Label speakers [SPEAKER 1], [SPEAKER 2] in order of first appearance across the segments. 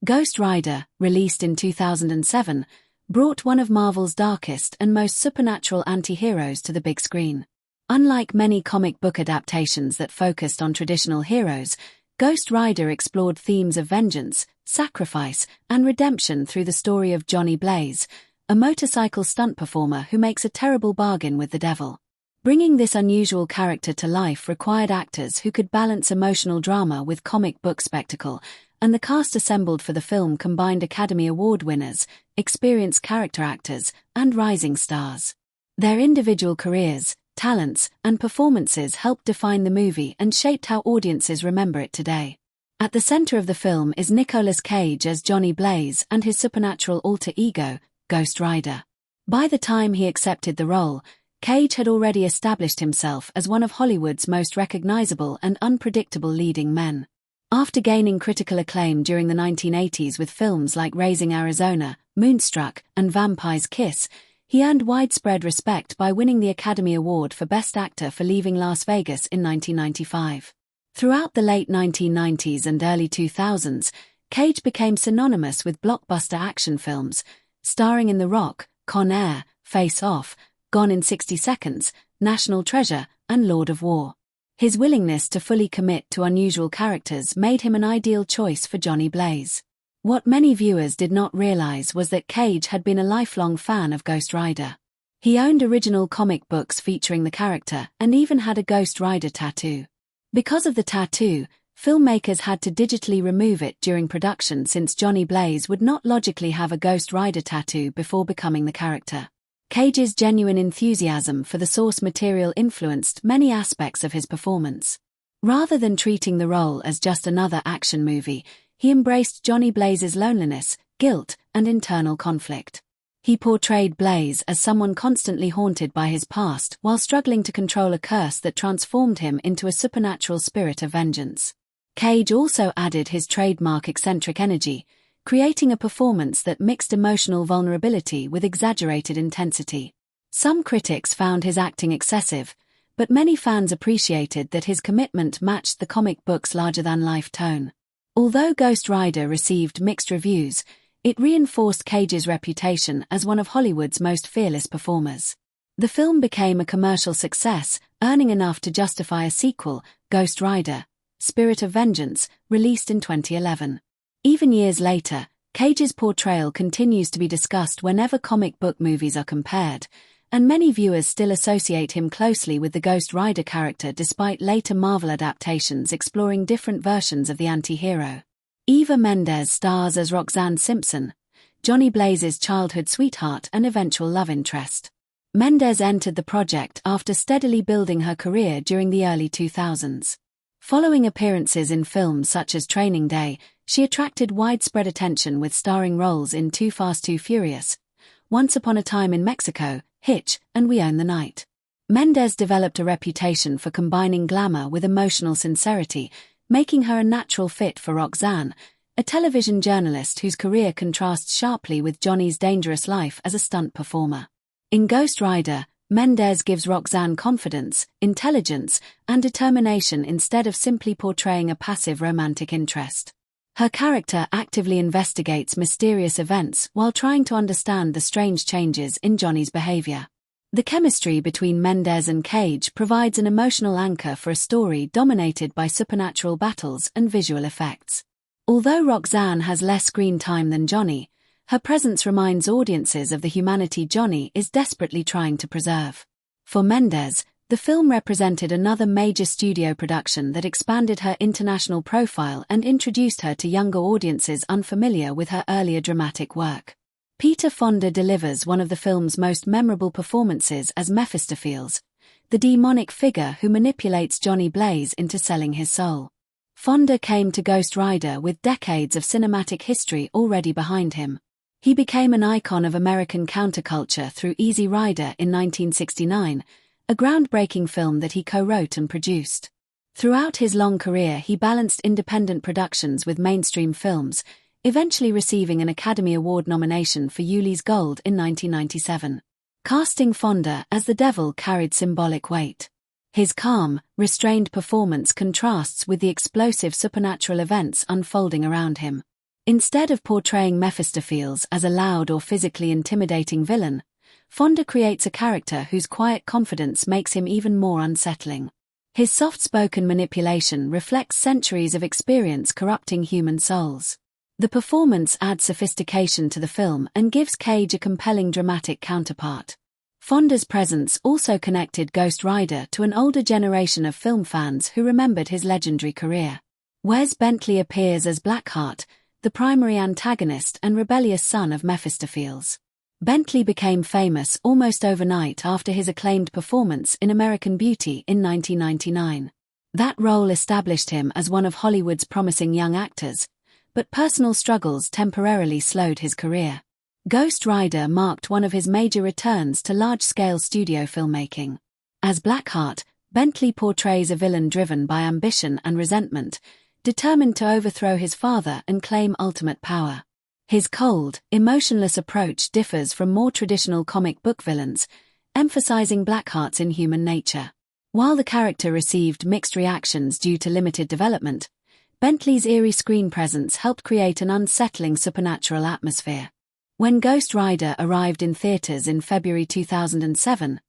[SPEAKER 1] Ghost Rider, released in 2007, brought one of Marvel's darkest and most supernatural anti-heroes to the big screen. Unlike many comic book adaptations that focused on traditional heroes, Ghost Rider explored themes of vengeance, sacrifice, and redemption through the story of Johnny Blaze, a motorcycle stunt performer who makes a terrible bargain with the devil. Bringing this unusual character to life required actors who could balance emotional drama with comic book spectacle, and the cast assembled for the film combined Academy Award winners, experienced character actors, and rising stars. Their individual careers, talents, and performances helped define the movie and shaped how audiences remember it today. At the center of the film is Nicolas Cage as Johnny Blaze and his supernatural alter ego, Ghost Rider. By the time he accepted the role, Cage had already established himself as one of Hollywood's most recognizable and unpredictable leading men. After gaining critical acclaim during the 1980s with films like Raising Arizona, Moonstruck, and Vampire's Kiss, he earned widespread respect by winning the Academy Award for Best Actor for Leaving Las Vegas in 1995. Throughout the late 1990s and early 2000s, Cage became synonymous with blockbuster action films, starring in The Rock, Con Air, Face Off, Gone in 60 Seconds, National Treasure, and Lord of War. His willingness to fully commit to unusual characters made him an ideal choice for Johnny Blaze. What many viewers did not realize was that Cage had been a lifelong fan of Ghost Rider. He owned original comic books featuring the character and even had a Ghost Rider tattoo. Because of the tattoo, filmmakers had to digitally remove it during production since Johnny Blaze would not logically have a Ghost Rider tattoo before becoming the character. Cage's genuine enthusiasm for the source material influenced many aspects of his performance. Rather than treating the role as just another action movie, he embraced Johnny Blaze's loneliness, guilt, and internal conflict. He portrayed Blaze as someone constantly haunted by his past while struggling to control a curse that transformed him into a supernatural spirit of vengeance. Cage also added his trademark eccentric energy, creating a performance that mixed emotional vulnerability with exaggerated intensity. Some critics found his acting excessive, but many fans appreciated that his commitment matched the comic book's larger-than-life tone. Although Ghost Rider received mixed reviews, it reinforced Cage's reputation as one of Hollywood's most fearless performers. The film became a commercial success, earning enough to justify a sequel, Ghost Rider, Spirit of Vengeance, released in 2011. Even years later, Cage's portrayal continues to be discussed whenever comic book movies are compared, and many viewers still associate him closely with the Ghost Rider character despite later Marvel adaptations exploring different versions of the anti-hero. Eva Mendes stars as Roxanne Simpson, Johnny Blaze's childhood sweetheart and eventual love interest. Mendes entered the project after steadily building her career during the early 2000s. Following appearances in films such as Training Day, she attracted widespread attention with starring roles in Too Fast Too Furious, Once Upon a Time in Mexico, Hitch, and We Own the Night. Mendes developed a reputation for combining glamour with emotional sincerity, making her a natural fit for Roxanne, a television journalist whose career contrasts sharply with Johnny's dangerous life as a stunt performer. In Ghost Rider, Mendes gives Roxanne confidence, intelligence, and determination instead of simply portraying a passive romantic interest. Her character actively investigates mysterious events while trying to understand the strange changes in Johnny's behavior. The chemistry between Mendes and Cage provides an emotional anchor for a story dominated by supernatural battles and visual effects. Although Roxanne has less screen time than Johnny, her presence reminds audiences of the humanity Johnny is desperately trying to preserve. For Mendes, the film represented another major studio production that expanded her international profile and introduced her to younger audiences unfamiliar with her earlier dramatic work. Peter Fonda delivers one of the film's most memorable performances as Mephistopheles, the demonic figure who manipulates Johnny Blaze into selling his soul. Fonda came to Ghost Rider with decades of cinematic history already behind him. He became an icon of American counterculture through Easy Rider in 1969, a groundbreaking film that he co-wrote and produced. Throughout his long career, he balanced independent productions with mainstream films, eventually receiving an Academy Award nomination for Ulee's Gold in 1997. Casting Fonda as the devil carried symbolic weight. His calm, restrained performance contrasts with the explosive supernatural events unfolding around him. Instead of portraying Mephistopheles as a loud or physically intimidating villain, Fonda creates a character whose quiet confidence makes him even more unsettling. His soft-spoken manipulation reflects centuries of experience corrupting human souls. The performance adds sophistication to the film and gives Cage a compelling dramatic counterpart. Fonda's presence also connected Ghost Rider to an older generation of film fans who remembered his legendary career. Wes Bentley appears as Blackheart, the primary antagonist and rebellious son of Mephistopheles. Bentley became famous almost overnight after his acclaimed performance in American Beauty in 1999. That role established him as one of Hollywood's promising young actors, but personal struggles temporarily slowed his career. Ghost Rider marked one of his major returns to large-scale studio filmmaking. As Blackheart, Bentley portrays a villain driven by ambition and resentment, determined to overthrow his father and claim ultimate power. His cold, emotionless approach differs from more traditional comic book villains, emphasizing Blackheart's inhuman nature. While the character received mixed reactions due to limited development, Bentley's eerie screen presence helped create an unsettling supernatural atmosphere. When Ghost Rider arrived in theaters in February 2007,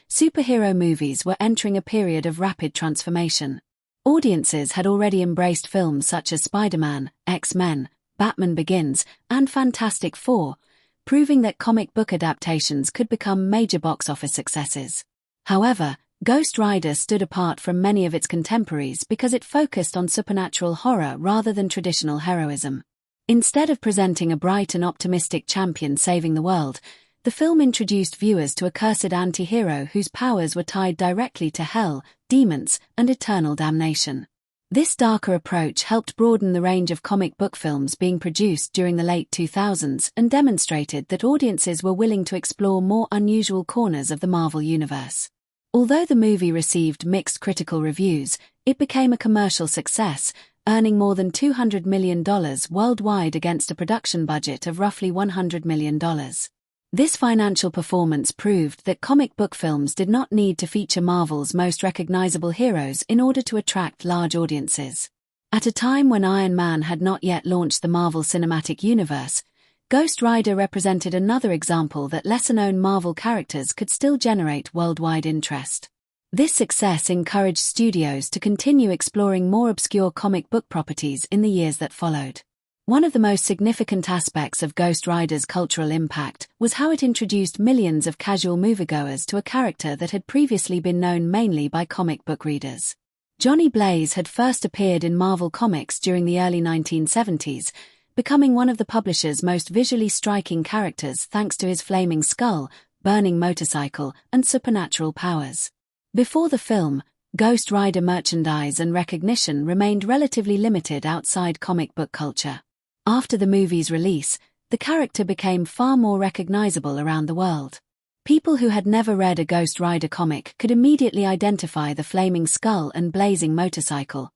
[SPEAKER 1] superhero movies were entering a period of rapid transformation. Audiences had already embraced films such as Spider-Man, X-Men, Batman Begins, and Fantastic Four, proving that comic book adaptations could become major box office successes. However, Ghost Rider stood apart from many of its contemporaries because it focused on supernatural horror rather than traditional heroism. Instead of presenting a bright and optimistic champion saving the world, the film introduced viewers to a cursed anti-hero whose powers were tied directly to hell, demons, and eternal damnation. This darker approach helped broaden the range of comic book films being produced during the late 2000s and demonstrated that audiences were willing to explore more unusual corners of the Marvel Universe. Although the movie received mixed critical reviews, it became a commercial success, earning more than $200 million worldwide against a production budget of roughly $100 million. This financial performance proved that comic book films did not need to feature Marvel's most recognizable heroes in order to attract large audiences. At a time when Iron Man had not yet launched the Marvel Cinematic Universe, Ghost Rider represented another example that lesser-known Marvel characters could still generate worldwide interest. This success encouraged studios to continue exploring more obscure comic book properties in the years that followed. One of the most significant aspects of Ghost Rider's cultural impact was how it introduced millions of casual moviegoers to a character that had previously been known mainly by comic book readers. Johnny Blaze had first appeared in Marvel Comics during the early 1970s, becoming one of the publisher's most visually striking characters thanks to his flaming skull, burning motorcycle, and supernatural powers. Before the film, Ghost Rider merchandise and recognition remained relatively limited outside comic book culture. After the movie's release, the character became far more recognizable around the world. People who had never read a Ghost Rider comic could immediately identify the flaming skull and blazing motorcycle,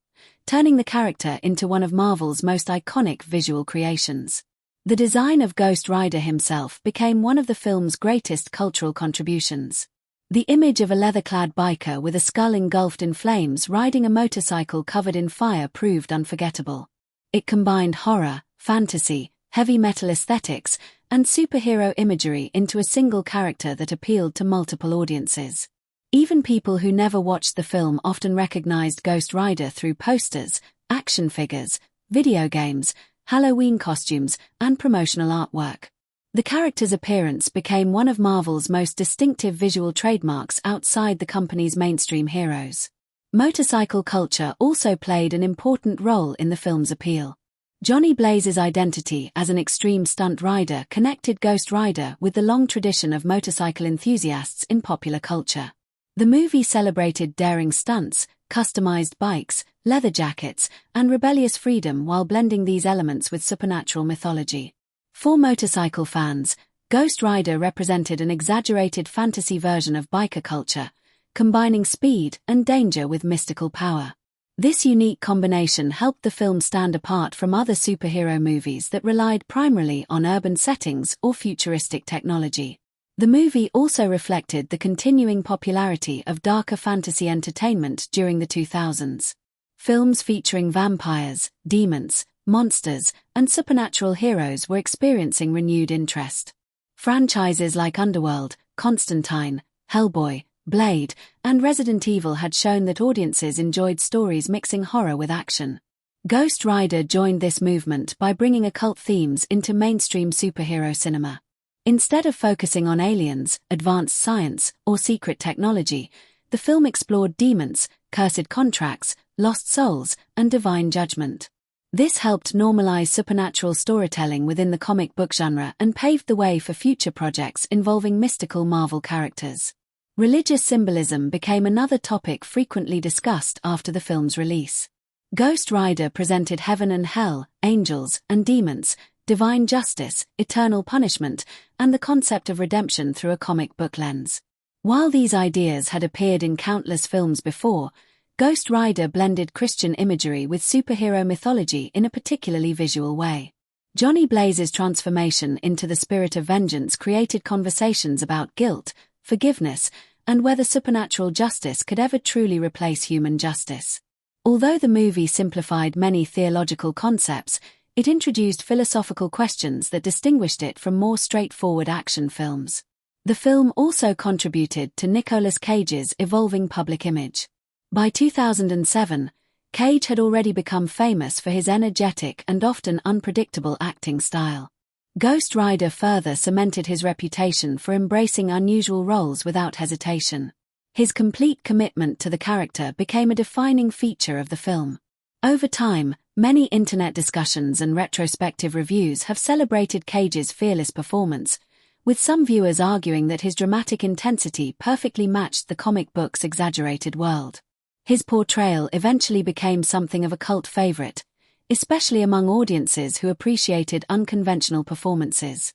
[SPEAKER 1] turning the character into one of Marvel's most iconic visual creations. The design of Ghost Rider himself became one of the film's greatest cultural contributions. The image of a leather-clad biker with a skull engulfed in flames riding a motorcycle covered in fire proved unforgettable. It combined horror, fantasy, heavy metal aesthetics, and superhero imagery into a single character that appealed to multiple audiences. Even people who never watched the film often recognized Ghost Rider through posters, action figures, video games, Halloween costumes, and promotional artwork. The character's appearance became one of Marvel's most distinctive visual trademarks outside the company's mainstream heroes. Motorcycle culture also played an important role in the film's appeal. Johnny Blaze's identity as an extreme stunt rider connected Ghost Rider with the long tradition of motorcycle enthusiasts in popular culture. The movie celebrated daring stunts, customized bikes, leather jackets, and rebellious freedom while blending these elements with supernatural mythology. For motorcycle fans, Ghost Rider represented an exaggerated fantasy version of biker culture, combining speed and danger with mystical power. This unique combination helped the film stand apart from other superhero movies that relied primarily on urban settings or futuristic technology. The movie also reflected the continuing popularity of darker fantasy entertainment during the 2000s. Films featuring vampires, demons, monsters, and supernatural heroes were experiencing renewed interest. Franchises like Underworld, Constantine, Hellboy, Blade, and Resident Evil had shown that audiences enjoyed stories mixing horror with action. Ghost Rider joined this movement by bringing occult themes into mainstream superhero cinema. Instead of focusing on aliens, advanced science, or secret technology, the film explored demons, cursed contracts, lost souls, and divine judgment. This helped normalize supernatural storytelling within the comic book genre and paved the way for future projects involving mystical Marvel characters. Religious symbolism became another topic frequently discussed after the film's release. Ghost Rider presented heaven and hell, angels and demons, divine justice, eternal punishment, and the concept of redemption through a comic book lens. While these ideas had appeared in countless films before, Ghost Rider blended Christian imagery with superhero mythology in a particularly visual way. Johnny Blaze's transformation into the spirit of vengeance created conversations about guilt, forgiveness, and whether supernatural justice could ever truly replace human justice. Although the movie simplified many theological concepts, it introduced philosophical questions that distinguished it from more straightforward action films. The film also contributed to Nicolas Cage's evolving public image. By 2007, Cage had already become famous for his energetic and often unpredictable acting style. Ghost Rider further cemented his reputation for embracing unusual roles without hesitation. His complete commitment to the character became a defining feature of the film. Over time, many internet discussions and retrospective reviews have celebrated Cage's fearless performance, with some viewers arguing that his dramatic intensity perfectly matched the comic book's exaggerated world. His portrayal eventually became something of a cult favorite, especially among audiences who appreciated unconventional performances.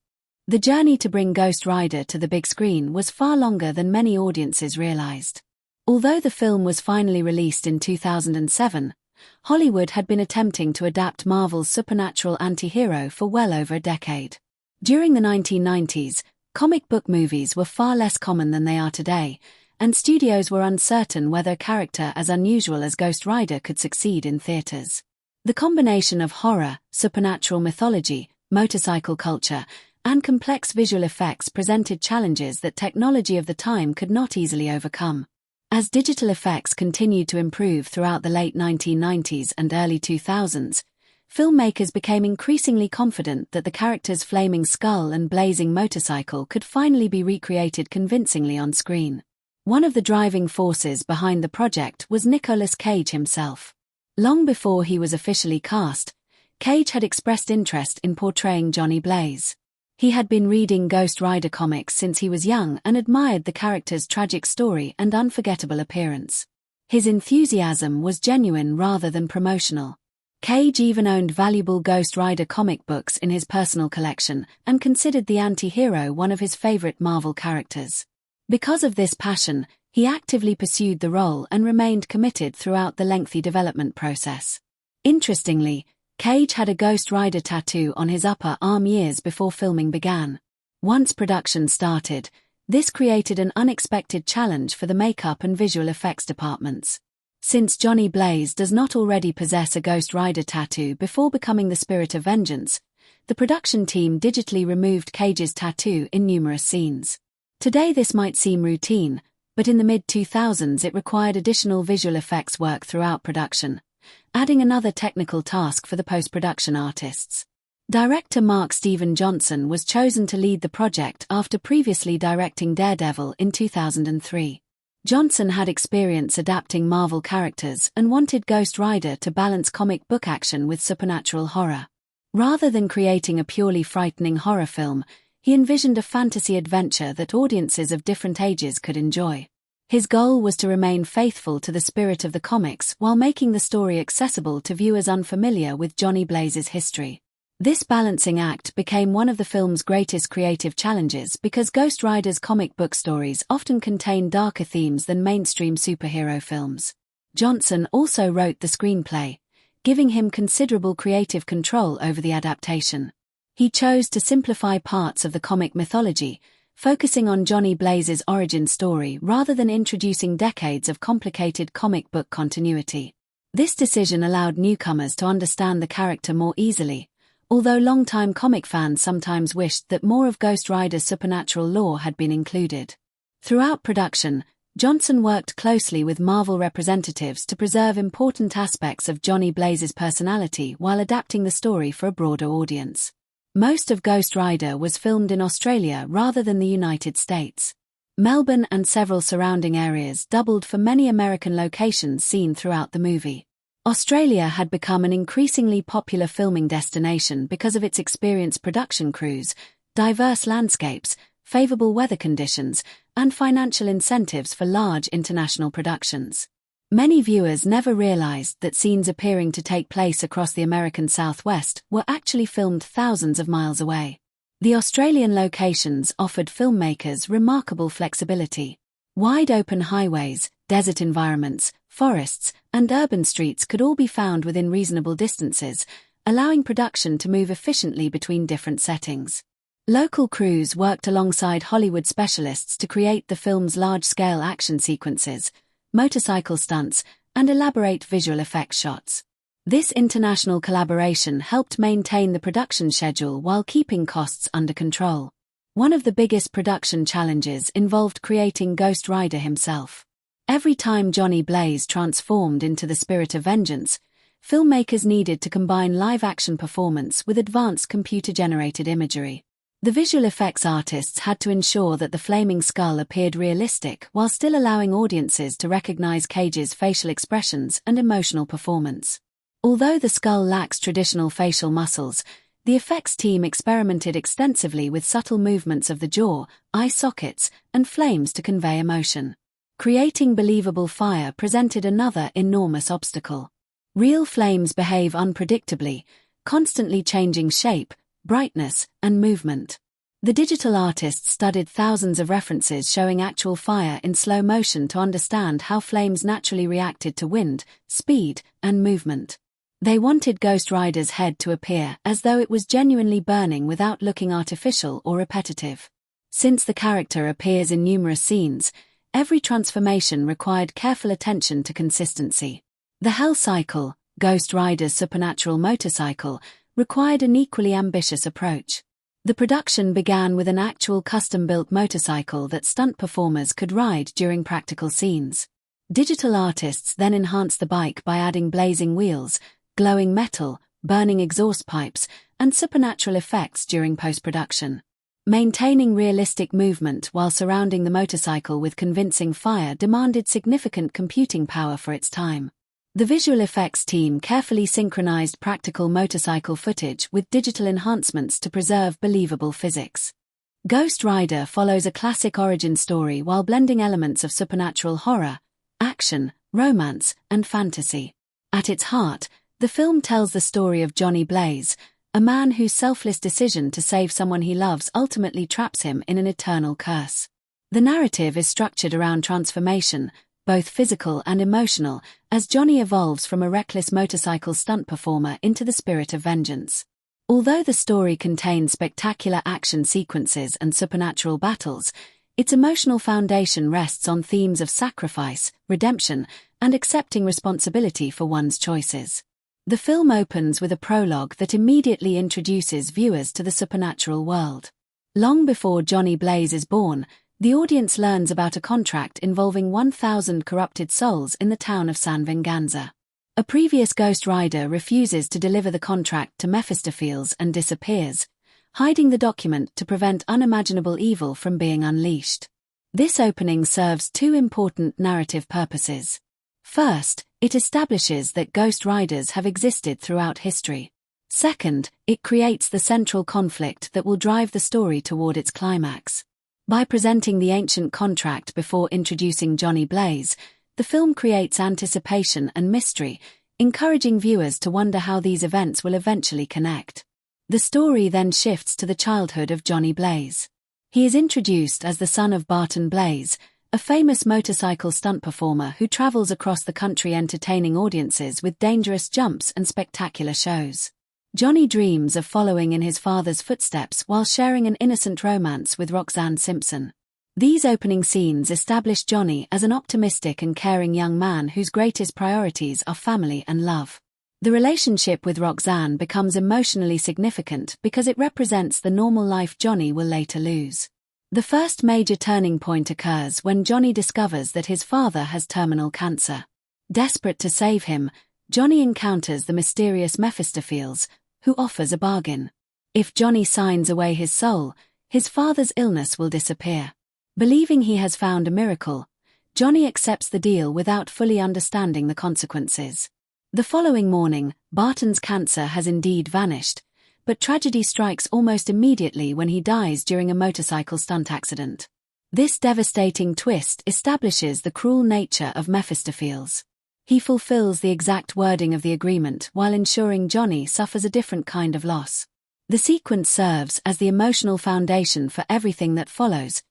[SPEAKER 1] The journey to bring Ghost Rider to the big screen was far longer than many audiences realized. Although the film was finally released in 2007, Hollywood had been attempting to adapt Marvel's supernatural anti-hero for well over a decade. During the 1990s, comic book movies were far less common than they are today, and studios were uncertain whether a character as unusual as Ghost Rider could succeed in theaters. The combination of horror, supernatural mythology, motorcycle culture, and complex visual effects presented challenges that technology of the time could not easily overcome. As digital effects continued to improve throughout the late 1990s and early 2000s, filmmakers became increasingly confident that the character's flaming skull and blazing motorcycle could finally be recreated convincingly on screen. One of the driving forces behind the project was Nicolas Cage himself. Long before he was officially cast, Cage had expressed interest in portraying Johnny Blaze. He had been reading Ghost Rider comics since he was young and admired the character's tragic story and unforgettable appearance. His enthusiasm was genuine rather than promotional. Cage even owned valuable Ghost Rider comic books in his personal collection and considered the anti-hero one of his favorite Marvel characters. Because of this passion, he actively pursued the role and remained committed throughout the lengthy development process. Interestingly, Cage had a Ghost Rider tattoo on his upper arm years before filming began. Once production started, this created an unexpected challenge for the makeup and visual effects departments. Since Johnny Blaze does not already possess a Ghost Rider tattoo before becoming the Spirit of Vengeance, the production team digitally removed Cage's tattoo in numerous scenes. Today this might seem routine, but in the mid-2000s it required additional visual effects work throughout production, adding another technical task for the post-production artists. Director Mark Steven Johnson was chosen to lead the project after previously directing Daredevil in 2003. Johnson had experience adapting Marvel characters and wanted Ghost Rider to balance comic book action with supernatural horror. Rather than creating a purely frightening horror film, he envisioned a fantasy adventure that audiences of different ages could enjoy. His goal was to remain faithful to the spirit of the comics while making the story accessible to viewers unfamiliar with Johnny Blaze's history. This balancing act became one of the film's greatest creative challenges because Ghost Rider's comic book stories often contain darker themes than mainstream superhero films. Johnson also wrote the screenplay, giving him considerable creative control over the adaptation. He chose to simplify parts of the comic mythology, focusing on Johnny Blaze's origin story rather than introducing decades of complicated comic book continuity. This decision allowed newcomers to understand the character more easily, although longtime comic fans sometimes wished that more of Ghost Rider's supernatural lore had been included. Throughout production, Johnson worked closely with Marvel representatives to preserve important aspects of Johnny Blaze's personality while adapting the story for a broader audience. Most of Ghost Rider was filmed in Australia rather than the United States. Melbourne and several surrounding areas doubled for many American locations seen throughout the movie. Australia had become an increasingly popular filming destination because of its experienced production crews, diverse landscapes, favorable weather conditions, and financial incentives for large international productions. Many viewers never realized that scenes appearing to take place across the American Southwest were actually filmed thousands of miles away. The Australian locations offered filmmakers remarkable flexibility. Wide open highways, desert environments, forests, and urban streets could all be found within reasonable distances, allowing production to move efficiently between different settings. Local crews worked alongside Hollywood specialists to create the film's large-scale action sequences, motorcycle stunts, and elaborate visual effects shots. This international collaboration helped maintain the production schedule while keeping costs under control. One of the biggest production challenges involved creating Ghost Rider himself. Every time Johnny Blaze transformed into the spirit of vengeance, filmmakers needed to combine live-action performance with advanced computer-generated imagery. The visual effects artists had to ensure that the flaming skull appeared realistic while still allowing audiences to recognize Cage's facial expressions and emotional performance. Although the skull lacks traditional facial muscles, the effects team experimented extensively with subtle movements of the jaw, eye sockets, and flames to convey emotion. Creating believable fire presented another enormous obstacle. Real flames behave unpredictably, constantly changing shape, brightness, and movement. The digital artists studied thousands of references showing actual fire in slow motion to understand how flames naturally reacted to wind, speed, and movement. They wanted Ghost Rider's head to appear as though it was genuinely burning without looking artificial or repetitive. Since the character appears in numerous scenes, every transformation required careful attention to consistency. The Hell Cycle, Ghost Rider's supernatural motorcycle, required an equally ambitious approach. The production began with an actual custom-built motorcycle that stunt performers could ride during practical scenes. Digital artists then enhanced the bike by adding blazing wheels, glowing metal, burning exhaust pipes, and supernatural effects during post-production. Maintaining realistic movement while surrounding the motorcycle with convincing fire demanded significant computing power for its time. The visual effects team carefully synchronized practical motorcycle footage with digital enhancements to preserve believable physics. Ghost Rider follows a classic origin story while blending elements of supernatural horror, action, romance, and fantasy. At its heart, the film tells the story of Johnny Blaze, a man whose selfless decision to save someone he loves ultimately traps him in an eternal curse. The narrative is structured around transformation, both physical and emotional, as Johnny evolves from a reckless motorcycle stunt performer into the spirit of vengeance. Although the story contains spectacular action sequences and supernatural battles, its emotional foundation rests on themes of sacrifice, redemption, and accepting responsibility for one's choices. The film opens with a prologue that immediately introduces viewers to the supernatural world. Long before Johnny Blaze is born, the audience learns about a contract involving 1,000 corrupted souls in the town of San Venganza. A previous Ghost Rider refuses to deliver the contract to Mephistopheles and disappears, hiding the document to prevent unimaginable evil from being unleashed. This opening serves two important narrative purposes. First, it establishes that Ghost Riders have existed throughout history. Second, it creates the central conflict that will drive the story toward its climax. By presenting the ancient contract before introducing Johnny Blaze, the film creates anticipation and mystery, encouraging viewers to wonder how these events will eventually connect. The story then shifts to the childhood of Johnny Blaze. He is introduced as the son of Barton Blaze, a famous motorcycle stunt performer who travels across the country entertaining audiences with dangerous jumps and spectacular shows. Johnny dreams of following in his father's footsteps while sharing an innocent romance with Roxanne Simpson. These opening scenes establish Johnny as an optimistic and caring young man whose greatest priorities are family and love. The relationship with Roxanne becomes emotionally significant because it represents the normal life Johnny will later lose. The first major turning point occurs when Johnny discovers that his father has terminal cancer. Desperate to save him, Johnny encounters the mysterious Mephistopheles, who offers a bargain. If Johnny signs away his soul, his father's illness will disappear. Believing he has found a miracle, Johnny accepts the deal without fully understanding the consequences. The following morning, Barton's cancer has indeed vanished, but tragedy strikes almost immediately when he dies during a motorcycle stunt accident. This devastating twist establishes the cruel nature of Mephistopheles. He fulfills the exact wording of the agreement while ensuring Johnny suffers a different kind of loss. The sequence serves as the emotional foundation for everything that follows,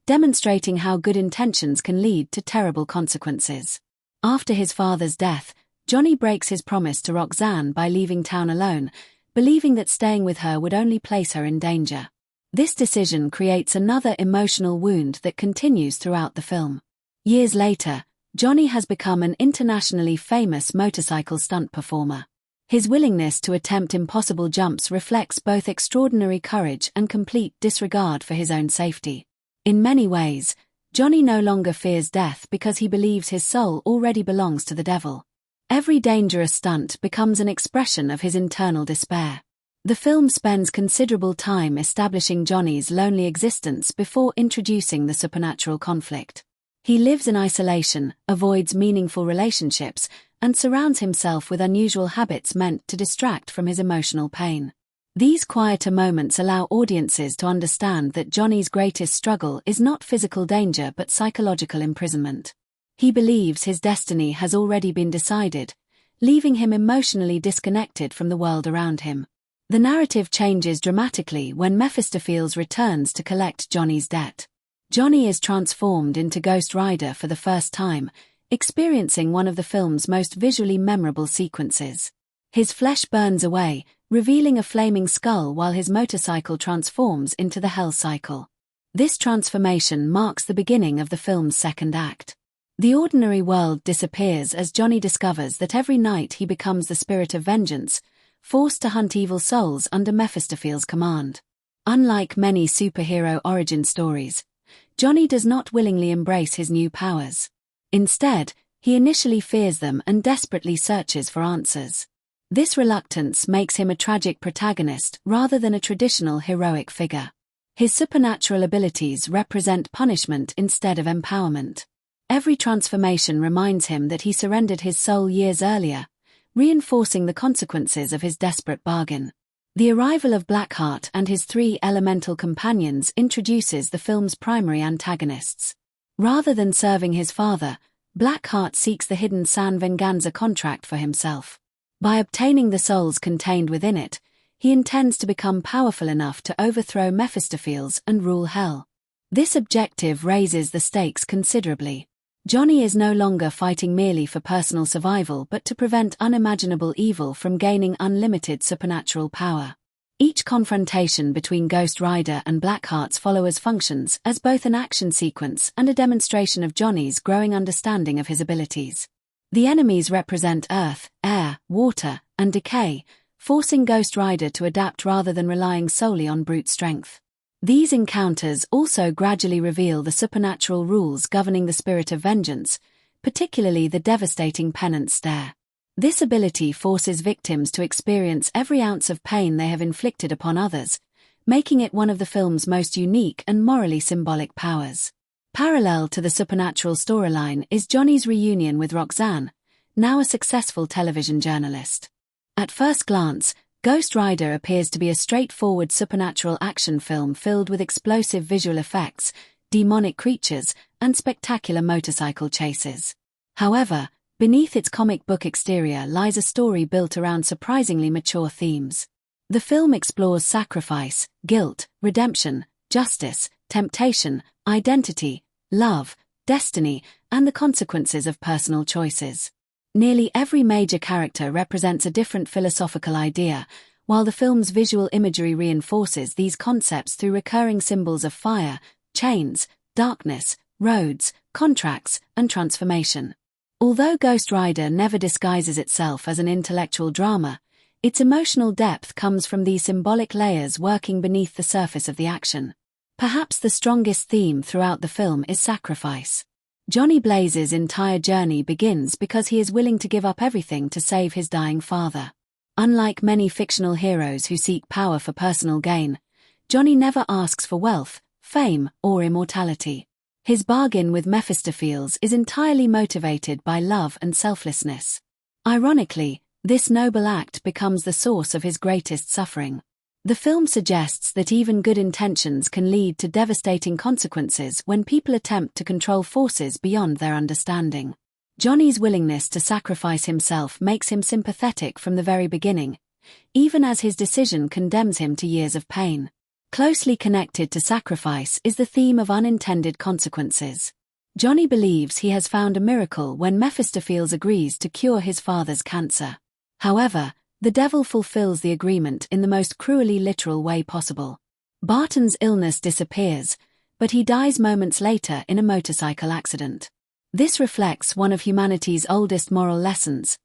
[SPEAKER 1] demonstrating how good intentions can lead to terrible consequences. After his father's death, Johnny breaks his promise to Roxanne by leaving town alone, believing that staying with her would only place her in danger. This decision creates another emotional wound that continues throughout the film. Years later, Johnny has become an internationally famous motorcycle stunt performer. His willingness to attempt impossible jumps reflects both extraordinary courage and complete disregard for his own safety. In many ways, Johnny no longer fears death because he believes his soul already belongs to the devil. Every dangerous stunt becomes an expression of his internal despair. The film spends considerable time establishing Johnny's lonely existence before introducing the supernatural conflict. He lives in isolation, avoids meaningful relationships, and surrounds himself with unusual habits meant to distract from his emotional pain. These quieter moments allow audiences to understand that Johnny's greatest struggle is not physical danger but psychological imprisonment. He believes his destiny has already been decided, leaving him emotionally disconnected from the world around him. The narrative changes dramatically when Mephistopheles returns to collect Johnny's debt. Johnny is transformed into Ghost Rider for the first time, experiencing one of the film's most visually memorable sequences. His flesh burns away, revealing a flaming skull while his motorcycle transforms into the Hell Cycle. This transformation marks the beginning of the film's second act. The ordinary world disappears as Johnny discovers that every night he becomes the spirit of vengeance, forced to hunt evil souls under Mephistopheles' command. Unlike many superhero origin stories, Johnny does not willingly embrace his new powers. Instead, he initially fears them and desperately searches for answers. This reluctance makes him a tragic protagonist rather than a traditional heroic figure. His supernatural abilities represent punishment instead of empowerment. Every transformation reminds him that he surrendered his soul years earlier, reinforcing the consequences of his desperate bargain. The arrival of Blackheart and his three elemental companions introduces the film's primary antagonists. Rather than serving his father, Blackheart seeks the hidden San Venganza contract for himself. By obtaining the souls contained within it, he intends to become powerful enough to overthrow Mephistopheles and rule Hell. This objective raises the stakes considerably. Johnny is no longer fighting merely for personal survival but to prevent unimaginable evil from gaining unlimited supernatural power. Each confrontation between Ghost Rider and Blackheart's followers functions as both an action sequence and a demonstration of Johnny's growing understanding of his abilities. The enemies represent earth, air, water, and decay, forcing Ghost Rider to adapt rather than relying solely on brute strength. These encounters also gradually reveal the supernatural rules governing the spirit of vengeance, particularly the devastating penance stare. This ability forces victims to experience every ounce of pain they have inflicted upon others, making it one of the film's most unique and morally symbolic powers. Parallel to the supernatural storyline is Johnny's reunion with Roxanne, now a successful television journalist. At first glance, Ghost Rider appears to be a straightforward supernatural action film filled with explosive visual effects, demonic creatures, and spectacular motorcycle chases. However, beneath its comic book exterior lies a story built around surprisingly mature themes. The film explores sacrifice, guilt, redemption, justice, temptation, identity, love, destiny, and the consequences of personal choices. Nearly every major character represents a different philosophical idea, while the film's visual imagery reinforces these concepts through recurring symbols of fire, chains, darkness, roads, contracts, and transformation. Although Ghost Rider never disguises itself as an intellectual drama, its emotional depth comes from these symbolic layers working beneath the surface of the action. Perhaps the strongest theme throughout the film is sacrifice. Johnny Blaze's entire journey begins because he is willing to give up everything to save his dying father. Unlike many fictional heroes who seek power for personal gain, Johnny never asks for wealth, fame, or immortality. His bargain with Mephistopheles is entirely motivated by love and selflessness. Ironically, this noble act becomes the source of his greatest suffering. The film suggests that even good intentions can lead to devastating consequences when people attempt to control forces beyond their understanding. Johnny's willingness to sacrifice himself makes him sympathetic from the very beginning, even as his decision condemns him to years of pain. Closely connected to sacrifice is the theme of unintended consequences. Johnny believes he has found a miracle when Mephistopheles agrees to cure his father's cancer. However, the devil fulfills the agreement in the most cruelly literal way possible. Barton's illness disappears, but he dies moments later in a motorcycle accident. This reflects one of humanity's oldest moral lessons: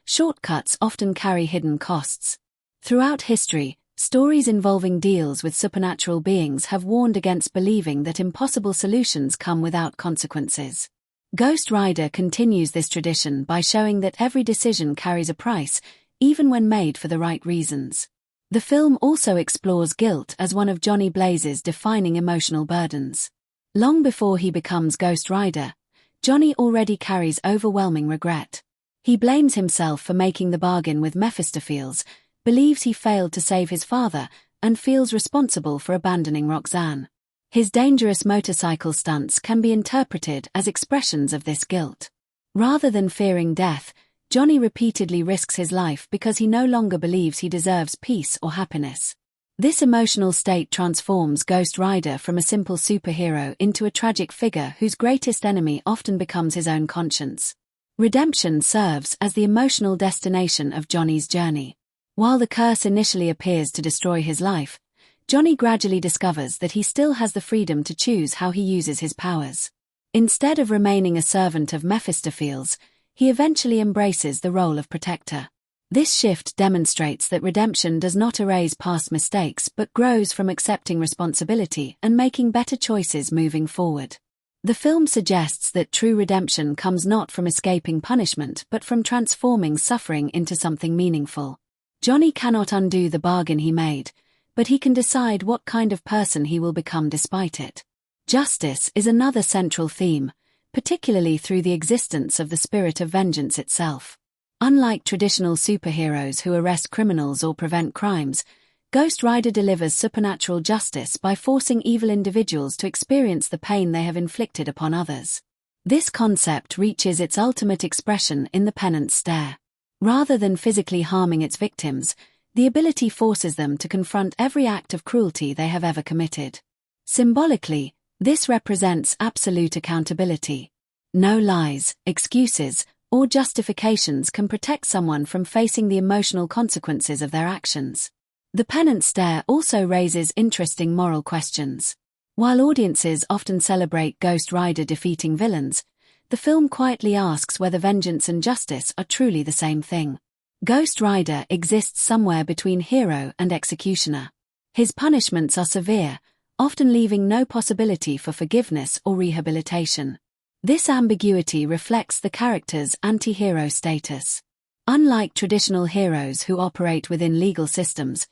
[SPEAKER 1] shortcuts often carry hidden costs. Throughout history, stories involving deals with supernatural beings have warned against believing that impossible solutions come without consequences. Ghost Rider continues this tradition by showing that every decision carries a price, even when made for the right reasons. The film also explores guilt as one of Johnny Blaze's defining emotional burdens. Long before he becomes Ghost Rider, Johnny already carries overwhelming regret. He blames himself for making the bargain with Mephistopheles, believes he failed to save his father, and feels responsible for abandoning Roxanne. His dangerous motorcycle stunts can be interpreted as expressions of this guilt. Rather than fearing death, Johnny repeatedly risks his life because he no longer believes he deserves peace or happiness. This emotional state transforms Ghost Rider from a simple superhero into a tragic figure whose greatest enemy often becomes his own conscience. Redemption serves as the emotional destination of Johnny's journey. While the curse initially appears to destroy his life, Johnny gradually discovers that he still has the freedom to choose how he uses his powers. Instead of remaining a servant of Mephistopheles, he eventually embraces the role of protector. This shift demonstrates that redemption does not erase past mistakes but grows from accepting responsibility and making better choices moving forward. The film suggests that true redemption comes not from escaping punishment but from transforming suffering into something meaningful. Johnny cannot undo the bargain he made, but he can decide what kind of person he will become despite it. Justice is another central theme, particularly through the existence of the spirit of vengeance itself. Unlike traditional superheroes who arrest criminals or prevent crimes, Ghost Rider delivers supernatural justice by forcing evil individuals to experience the pain they have inflicted upon others. This concept reaches its ultimate expression in the penance stare. Rather than physically harming its victims, the ability forces them to confront every act of cruelty they have ever committed. Symbolically, this represents absolute accountability. No lies, excuses, or justifications can protect someone from facing the emotional consequences of their actions. The penance stare also raises interesting moral questions. While audiences often celebrate Ghost Rider defeating villains, the film quietly asks whether vengeance and justice are truly the same thing. Ghost Rider exists somewhere between hero and executioner. His punishments are severe, often leaving no possibility for forgiveness or rehabilitation. This ambiguity reflects the character's anti-hero status. Unlike traditional heroes who operate within legal systems,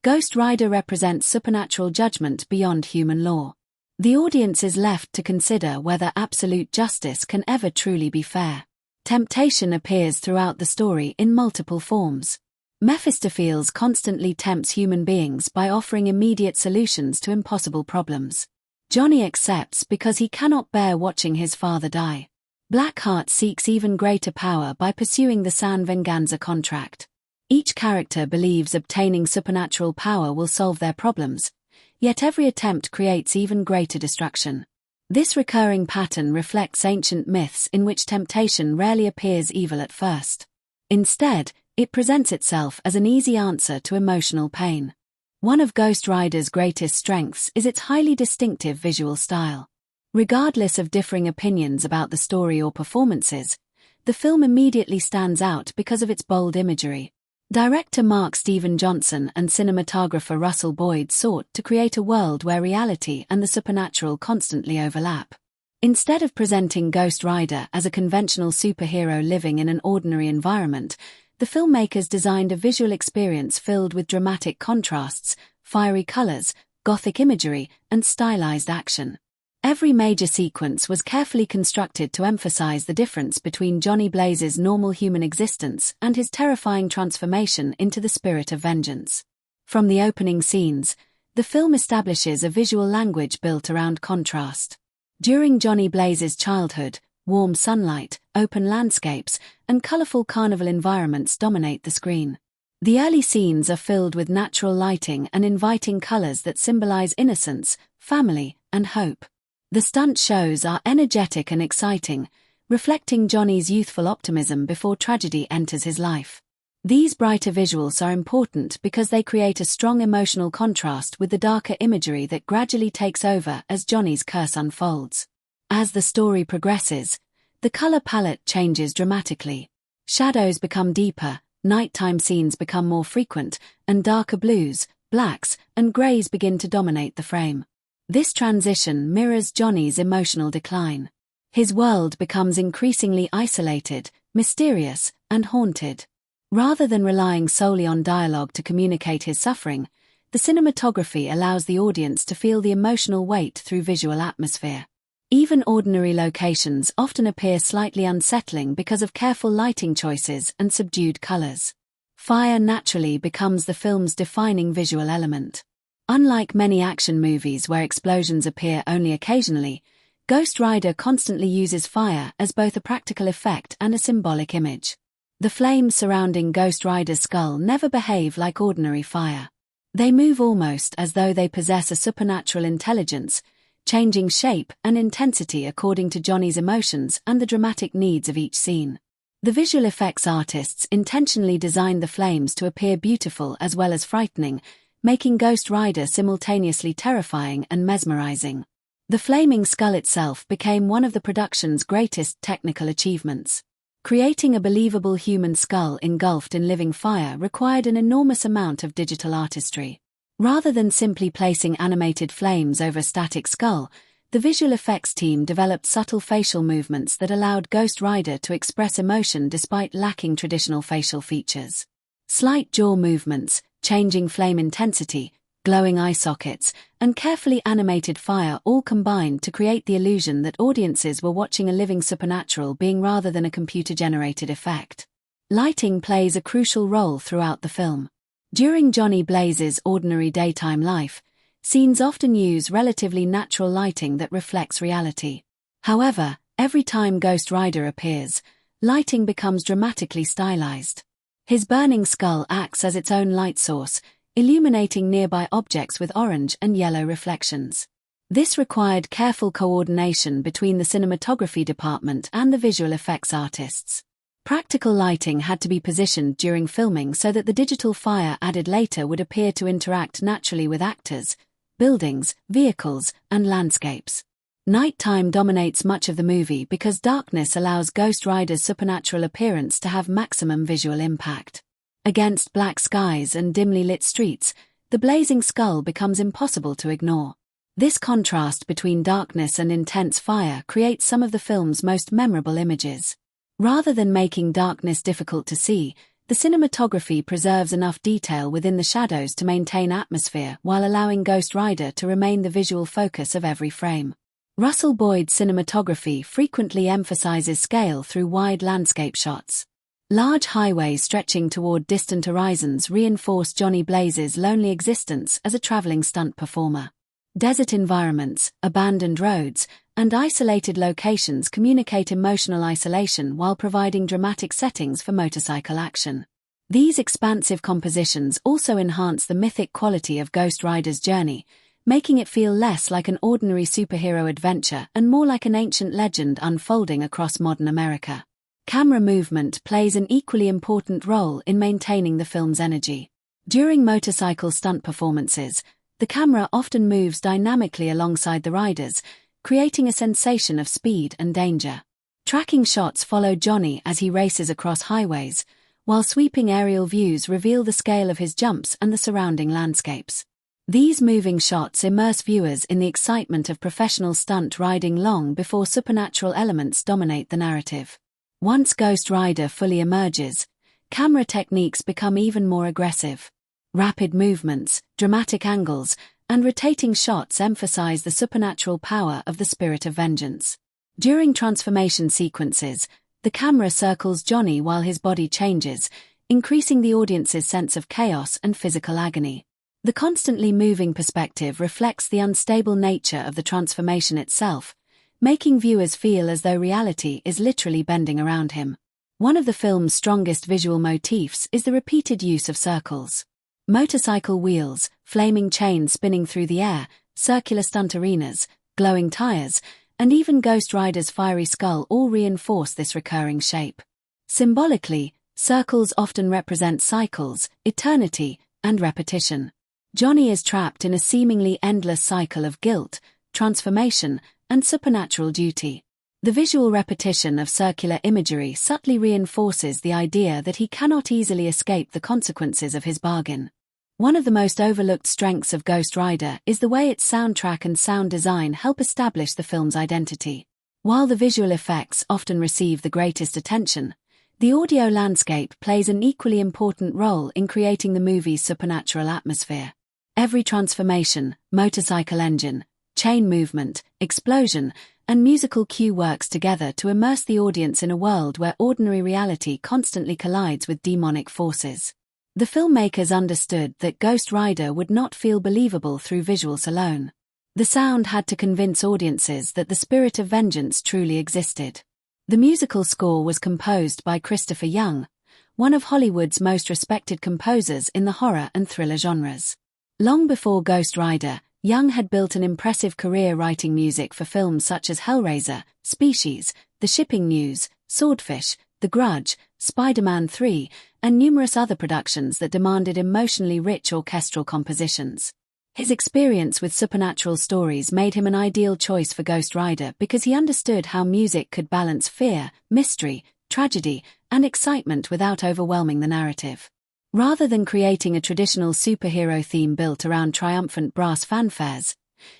[SPEAKER 1] Ghost Rider represents supernatural judgment beyond human law. The audience is left to consider whether absolute justice can ever truly be fair. Temptation appears throughout the story in multiple forms. Mephistopheles constantly tempts human beings by offering immediate solutions to impossible problems. Johnny accepts because he cannot bear watching his father die. Blackheart seeks even greater power by pursuing the San Venganza contract. Each character believes obtaining supernatural power will solve their problems, yet every attempt creates even greater destruction. This recurring pattern reflects ancient myths in which temptation rarely appears evil at first. Instead, it presents itself as an easy answer to emotional pain. One of Ghost Rider's greatest strengths is its highly distinctive visual style. Regardless of differing opinions about the story or performances, the film immediately stands out because of its bold imagery. Director Mark Steven Johnson and cinematographer Russell Boyd sought to create a world where reality and the supernatural constantly overlap. Instead of presenting Ghost Rider as a conventional superhero living in an ordinary environment, the filmmakers designed a visual experience filled with dramatic contrasts, fiery colors, gothic imagery, and stylized action. Every major sequence was carefully constructed to emphasize the difference between Johnny Blaze's normal human existence and his terrifying transformation into the spirit of vengeance. From the opening scenes, the film establishes a visual language built around contrast. During Johnny Blaze's childhood, warm sunlight, open landscapes, and colorful carnival environments dominate the screen. The early scenes are filled with natural lighting and inviting colors that symbolize innocence, family, and hope. The stunt shows are energetic and exciting, reflecting Johnny's youthful optimism before tragedy enters his life. These brighter visuals are important because they create a strong emotional contrast with the darker imagery that gradually takes over as Johnny's curse unfolds. As the story progresses, the color palette changes dramatically. Shadows become deeper, nighttime scenes become more frequent, and darker blues, blacks, and grays begin to dominate the frame. This transition mirrors Johnny's emotional decline. His world becomes increasingly isolated, mysterious, and haunted. Rather than relying solely on dialogue to communicate his suffering, the cinematography allows the audience to feel the emotional weight through visual atmosphere. Even ordinary locations often appear slightly unsettling because of careful lighting choices and subdued colors. Fire naturally becomes the film's defining visual element. Unlike many action movies where explosions appear only occasionally, Ghost Rider constantly uses fire as both a practical effect and a symbolic image. The flames surrounding Ghost Rider's skull never behave like ordinary fire. They move almost as though they possess a supernatural intelligence, changing shape and intensity according to Johnny's emotions and the dramatic needs of each scene. The visual effects artists intentionally designed the flames to appear beautiful as well as frightening, making Ghost Rider simultaneously terrifying and mesmerizing. The flaming skull itself became one of the production's greatest technical achievements. Creating a believable human skull engulfed in living fire required an enormous amount of digital artistry. Rather than simply placing animated flames over a static skull, the visual effects team developed subtle facial movements that allowed Ghost Rider to express emotion despite lacking traditional facial features. Slight jaw movements, changing flame intensity, glowing eye sockets, and carefully animated fire all combined to create the illusion that audiences were watching a living supernatural being rather than a computer-generated effect. Lighting plays a crucial role throughout the film. During Johnny Blaze's ordinary daytime life, scenes often use relatively natural lighting that reflects reality. However, every time Ghost Rider appears, lighting becomes dramatically stylized. His burning skull acts as its own light source, illuminating nearby objects with orange and yellow reflections. This required careful coordination between the cinematography department and the visual effects artists. Practical lighting had to be positioned during filming so that the digital fire added later would appear to interact naturally with actors, buildings, vehicles, and landscapes. Nighttime dominates much of the movie because darkness allows Ghost Rider's supernatural appearance to have maximum visual impact. Against black skies and dimly lit streets, the blazing skull becomes impossible to ignore. This contrast between darkness and intense fire creates some of the film's most memorable images. Rather than making darkness difficult to see, the cinematography preserves enough detail within the shadows to maintain atmosphere while allowing Ghost Rider to remain the visual focus of every frame. Russell Boyd's cinematography frequently emphasizes scale through wide landscape shots. Large highways stretching toward distant horizons reinforce Johnny Blaze's lonely existence as a traveling stunt performer. Desert environments, abandoned roads, and isolated locations communicate emotional isolation while providing dramatic settings for motorcycle action. These expansive compositions also enhance the mythic quality of Ghost Rider's journey, making it feel less like an ordinary superhero adventure and more like an ancient legend unfolding across modern America. Camera movement plays an equally important role in maintaining the film's energy. During motorcycle stunt performances, the camera often moves dynamically alongside the riders, creating a sensation of speed and danger. Tracking shots follow Johnny as he races across highways, while sweeping aerial views reveal the scale of his jumps and the surrounding landscapes. These moving shots immerse viewers in the excitement of professional stunt riding long before supernatural elements dominate the narrative. Once Ghost Rider fully emerges, camera techniques become even more aggressive. Rapid movements, dramatic angles, and rotating shots emphasize the supernatural power of the spirit of vengeance. During transformation sequences, the camera circles Johnny while his body changes, increasing the audience's sense of chaos and physical agony. The constantly moving perspective reflects the unstable nature of the transformation itself, making viewers feel as though reality is literally bending around him. One of the film's strongest visual motifs is the repeated use of circles. Motorcycle wheels, flaming chains spinning through the air, circular stunt arenas, glowing tires, and even Ghost Rider's fiery skull all reinforce this recurring shape. Symbolically, circles often represent cycles, eternity, and repetition. Johnny is trapped in a seemingly endless cycle of guilt, transformation, and supernatural duty. The visual repetition of circular imagery subtly reinforces the idea that he cannot easily escape the consequences of his bargain. One of the most overlooked strengths of Ghost Rider is the way its soundtrack and sound design help establish the film's identity. While the visual effects often receive the greatest attention, the audio landscape plays an equally important role in creating the movie's supernatural atmosphere. Every transformation, motorcycle engine, chain movement, explosion, and musical cue works together to immerse the audience in a world where ordinary reality constantly collides with demonic forces. The filmmakers understood that Ghost Rider would not feel believable through visuals alone. The sound had to convince audiences that the spirit of vengeance truly existed. The musical score was composed by Christopher Young, one of Hollywood's most respected composers in the horror and thriller genres. Long before Ghost Rider, Young had built an impressive career writing music for films such as Hellraiser, Species, The Shipping News, Swordfish, The Grudge, Spider-Man 3, and numerous other productions that demanded emotionally rich orchestral compositions. His experience with supernatural stories made him an ideal choice for Ghost Rider because he understood how music could balance fear, mystery, tragedy, and excitement without overwhelming the narrative. Rather than creating a traditional superhero theme built around triumphant brass fanfares,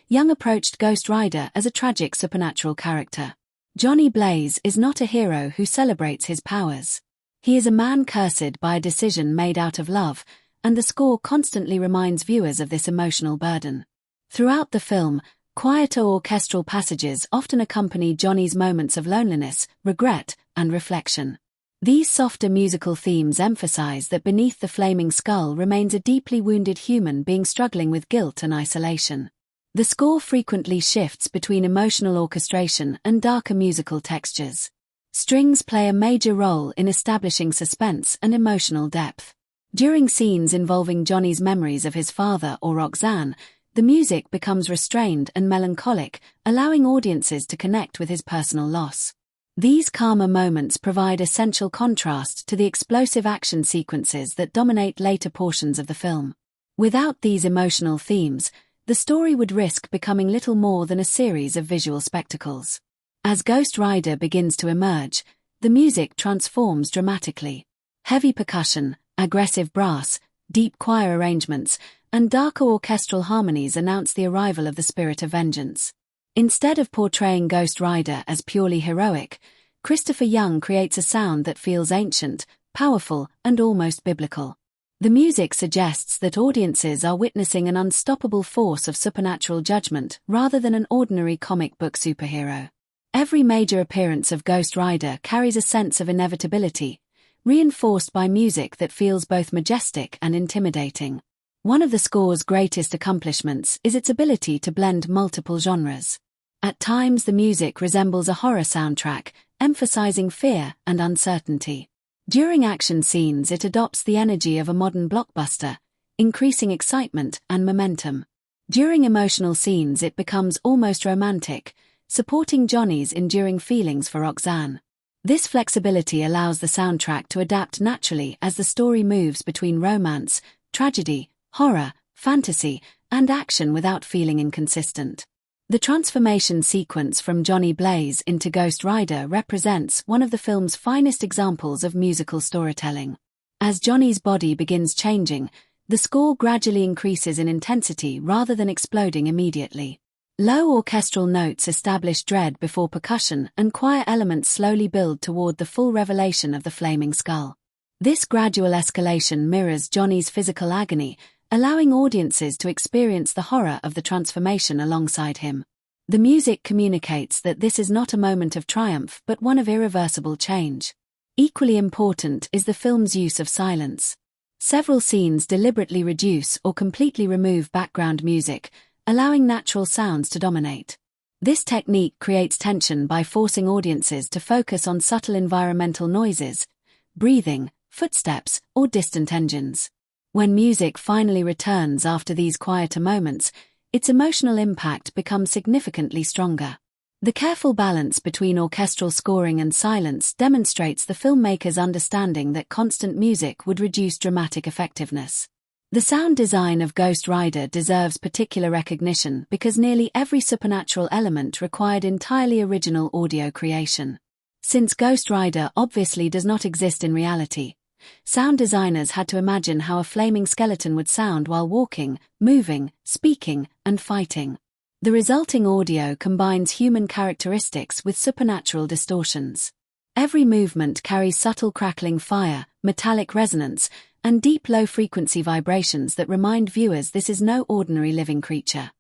[SPEAKER 1] Young approached Ghost Rider as a tragic supernatural character. Johnny Blaze is not a hero who celebrates his powers. He is a man cursed by a decision made out of love, and the score constantly reminds viewers of this emotional burden. Throughout the film, quieter orchestral passages often accompany Johnny's moments of loneliness, regret, and reflection. These softer musical themes emphasize that beneath the flaming skull remains a deeply wounded human being struggling with guilt and isolation. The score frequently shifts between emotional orchestration and darker musical textures. Strings play a major role in establishing suspense and emotional depth. During scenes involving Johnny's memories of his father or Roxanne, the music becomes restrained and melancholic, allowing audiences to connect with his personal loss. These calmer moments provide essential contrast to the explosive action sequences that dominate later portions of the film. Without these emotional themes, the story would risk becoming little more than a series of visual spectacles. As Ghost Rider begins to emerge, the music transforms dramatically. Heavy percussion, aggressive brass, deep choir arrangements, and darker orchestral harmonies announce the arrival of the spirit of vengeance. Instead of portraying Ghost Rider as purely heroic, Christopher Young creates a sound that feels ancient, powerful, and almost biblical. The music suggests that audiences are witnessing an unstoppable force of supernatural judgment rather than an ordinary comic book superhero. Every major appearance of Ghost Rider carries a sense of inevitability, reinforced by music that feels both majestic and intimidating. One of the score's greatest accomplishments is its ability to blend multiple genres. At times the music resembles a horror soundtrack, emphasizing fear and uncertainty. During action scenes it adopts the energy of a modern blockbuster, increasing excitement and momentum. During emotional scenes it becomes almost romantic, supporting Johnny's enduring feelings for Roxanne. This flexibility allows the soundtrack to adapt naturally as the story moves between romance, tragedy, horror, fantasy, and action without feeling inconsistent. The transformation sequence from Johnny Blaze into Ghost Rider represents one of the film's finest examples of musical storytelling. As Johnny's body begins changing, the score gradually increases in intensity rather than exploding immediately. Low orchestral notes establish dread before percussion, and choir elements slowly build toward the full revelation of the flaming skull. This gradual escalation mirrors Johnny's physical agony, allowing audiences to experience the horror of the transformation alongside him. The music communicates that this is not a moment of triumph but one of irreversible change. Equally important is the film's use of silence. Several scenes deliberately reduce or completely remove background music, allowing natural sounds to dominate. This technique creates tension by forcing audiences to focus on subtle environmental noises, breathing, footsteps, or distant engines. When music finally returns after these quieter moments, its emotional impact becomes significantly stronger. The careful balance between orchestral scoring and silence demonstrates the filmmaker's understanding that constant music would reduce dramatic effectiveness. The sound design of Ghost Rider deserves particular recognition because nearly every supernatural element required entirely original audio creation. Since Ghost Rider obviously does not exist in reality, sound designers had to imagine how a flaming skeleton would sound while walking, moving, speaking, and fighting. The resulting audio combines human characteristics with supernatural distortions. Every movement carries subtle crackling fire, metallic resonance, and deep low-frequency vibrations that remind viewers this is no ordinary living creature.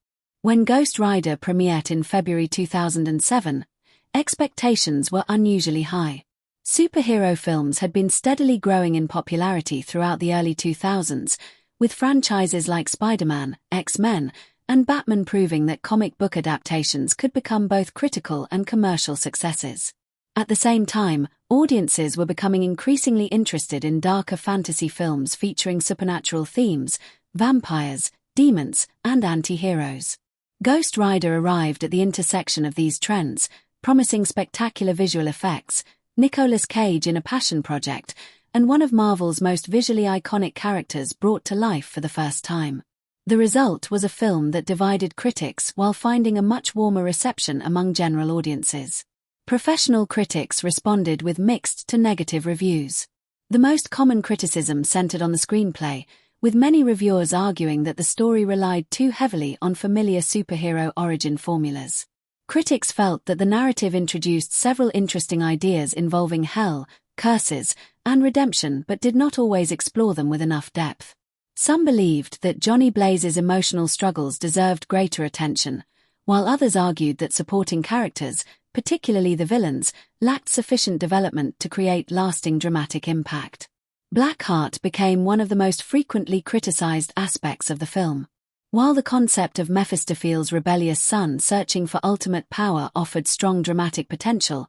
[SPEAKER 1] When Ghost Rider premiered in February 2007, expectations were unusually high. Superhero films had been steadily growing in popularity throughout the early 2000s, with franchises like Spider-Man, X-Men, and Batman proving that comic book adaptations could become both critical and commercial successes. At the same time, audiences were becoming increasingly interested in darker fantasy films featuring supernatural themes, vampires, demons, and anti-heroes. Ghost Rider arrived at the intersection of these trends, promising spectacular visual effects, Nicolas Cage in a passion project, and one of Marvel's most visually iconic characters brought to life for the first time. The result was a film that divided critics while finding a much warmer reception among general audiences. Professional critics responded with mixed to negative reviews. The most common criticism centered on the screenplay, with many reviewers arguing that the story relied too heavily on familiar superhero origin formulas. Critics felt that the narrative introduced several interesting ideas involving hell, curses, and redemption but did not always explore them with enough depth. Some believed that Johnny Blaze's emotional struggles deserved greater attention, while others argued that supporting characters, particularly the villains, lacked sufficient development to create lasting dramatic impact. Blackheart became one of the most frequently criticized aspects of the film. While the concept of Mephistopheles' rebellious son searching for ultimate power offered strong dramatic potential,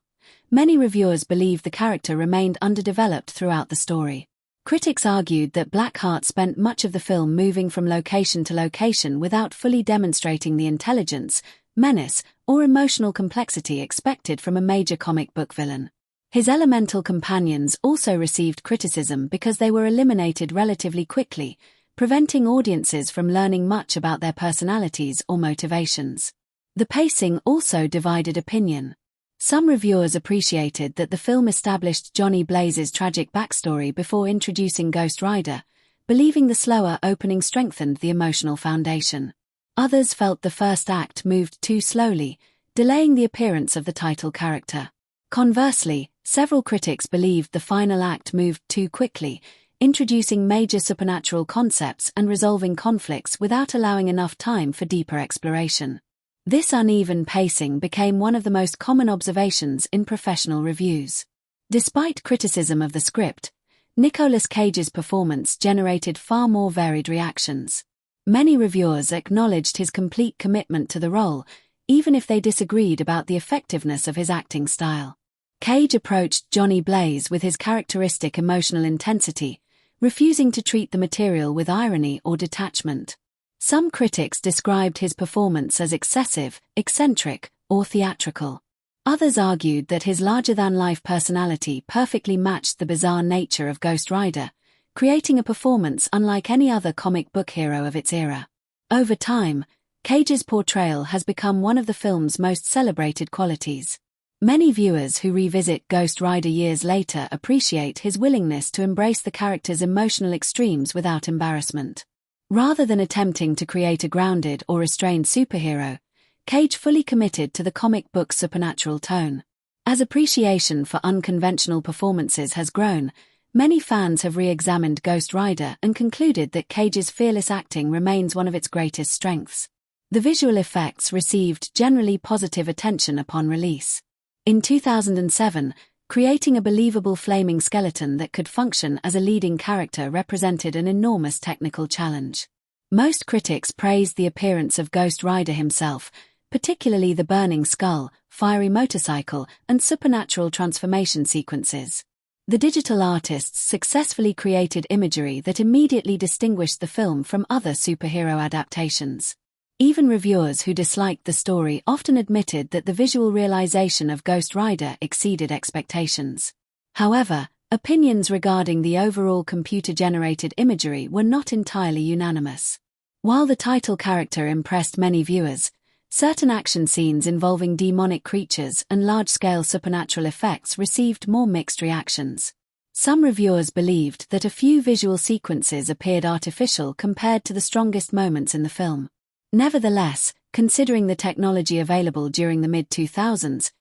[SPEAKER 1] many reviewers believed the character remained underdeveloped throughout the story. Critics argued that Blackheart spent much of the film moving from location to location without fully demonstrating the intelligence, menace, or emotional complexity expected from a major comic book villain. His elemental companions also received criticism because they were eliminated relatively quickly, preventing audiences from learning much about their personalities or motivations. The pacing also divided opinion. Some reviewers appreciated that the film established Johnny Blaze's tragic backstory before introducing Ghost Rider, believing the slower opening strengthened the emotional foundation. Others felt the first act moved too slowly, delaying the appearance of the title character. Conversely, several critics believed the final act moved too quickly, introducing major supernatural concepts and resolving conflicts without allowing enough time for deeper exploration. This uneven pacing became one of the most common observations in professional reviews. Despite criticism of the script, Nicolas Cage's performance generated far more varied reactions. Many reviewers acknowledged his complete commitment to the role, even if they disagreed about the effectiveness of his acting style. Cage approached Johnny Blaze with his characteristic emotional intensity, refusing to treat the material with irony or detachment. Some critics described his performance as excessive, eccentric, or theatrical. Others argued that his larger-than-life personality perfectly matched the bizarre nature of Ghost Rider, creating a performance unlike any other comic book hero of its era. Over time, Cage's portrayal has become one of the film's most celebrated qualities. Many viewers who revisit Ghost Rider years later appreciate his willingness to embrace the character's emotional extremes without embarrassment. Rather than attempting to create a grounded or restrained superhero, Cage fully committed to the comic book's supernatural tone. As appreciation for unconventional performances has grown, many fans have re-examined Ghost Rider and concluded that Cage's fearless acting remains one of its greatest strengths. The visual effects received generally positive attention upon release. In 2007, creating a believable flaming skeleton that could function as a leading character represented an enormous technical challenge. Most critics praised the appearance of Ghost Rider himself, particularly the burning skull, fiery motorcycle, and supernatural transformation sequences. The digital artists successfully created imagery that immediately distinguished the film from other superhero adaptations. Even reviewers who disliked the story often admitted that the visual realization of Ghost Rider exceeded expectations. However, opinions regarding the overall computer-generated imagery were not entirely unanimous. While the title character impressed many viewers, certain action scenes involving demonic creatures and large-scale supernatural effects received more mixed reactions. Some reviewers believed that a few visual sequences appeared artificial compared to the strongest moments in the film. Nevertheless, considering the technology available during the mid-2000s,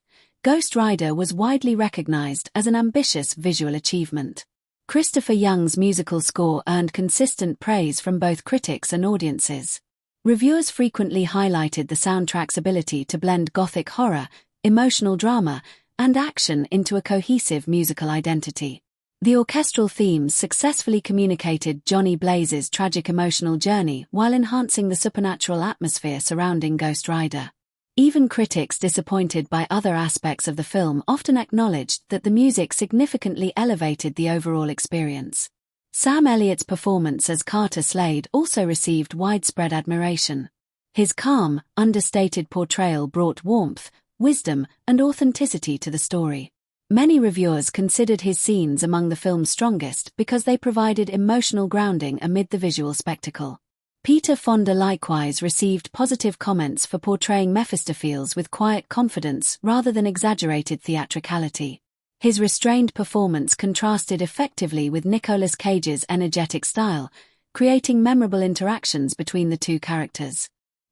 [SPEAKER 1] Ghost Rider was widely recognized as an ambitious visual achievement. Christopher Young's musical score earned consistent praise from both critics and audiences. Reviewers frequently highlighted the soundtrack's ability to blend gothic horror, emotional drama, and action into a cohesive musical identity. The orchestral themes successfully communicated Johnny Blaze's tragic emotional journey while enhancing the supernatural atmosphere surrounding Ghost Rider. Even critics disappointed by other aspects of the film often acknowledged that the music significantly elevated the overall experience. Sam Elliott's performance as Carter Slade also received widespread admiration. His calm, understated portrayal brought warmth, wisdom, and authenticity to the story. Many reviewers considered his scenes among the film's strongest because they provided emotional grounding amid the visual spectacle. Peter Fonda likewise received positive comments for portraying Mephistopheles with quiet confidence rather than exaggerated theatricality. His restrained performance contrasted effectively with Nicolas Cage's energetic style, creating memorable interactions between the two characters.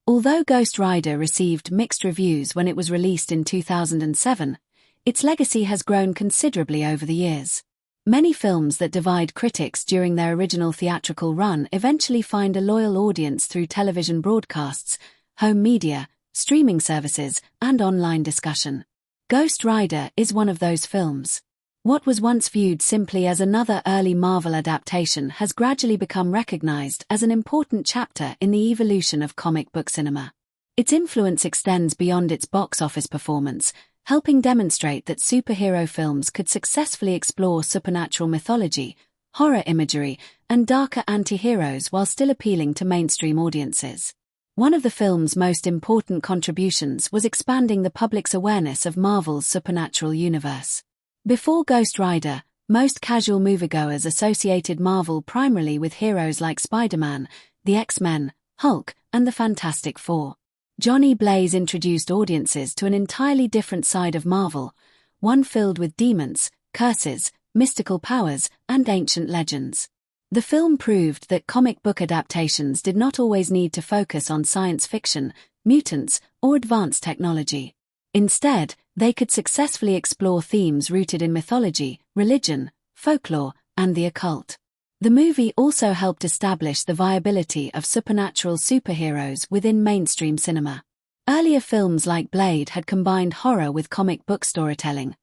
[SPEAKER 1] Although Ghost Rider received mixed reviews when it was released in 2007, its legacy has grown considerably over the years. Many films that divide critics during their original theatrical run eventually find a loyal audience through television broadcasts, home media, streaming services, and online discussion. Ghost Rider is one of those films. What was once viewed simply as another early Marvel adaptation has gradually become recognized as an important chapter in the evolution of comic book cinema. Its influence extends beyond its box office performance, helping demonstrate that superhero films could successfully explore supernatural mythology, horror imagery, and darker anti-heroes while still appealing to mainstream audiences. One of the film's most important contributions was expanding the public's awareness of Marvel's supernatural universe. Before Ghost Rider, most casual moviegoers associated Marvel primarily with heroes like Spider-Man, the X-Men, Hulk, and the Fantastic Four. Johnny Blaze introduced audiences to an entirely different side of Marvel, one filled with demons, curses, mystical powers, and ancient legends. The film proved that comic book adaptations did not always need to focus on science fiction, mutants, or advanced technology. Instead, they could successfully explore themes rooted in mythology, religion, folklore, and the occult. The movie also helped establish the viability of supernatural superheroes within mainstream cinema. Earlier films like Blade had combined horror with comic book storytelling,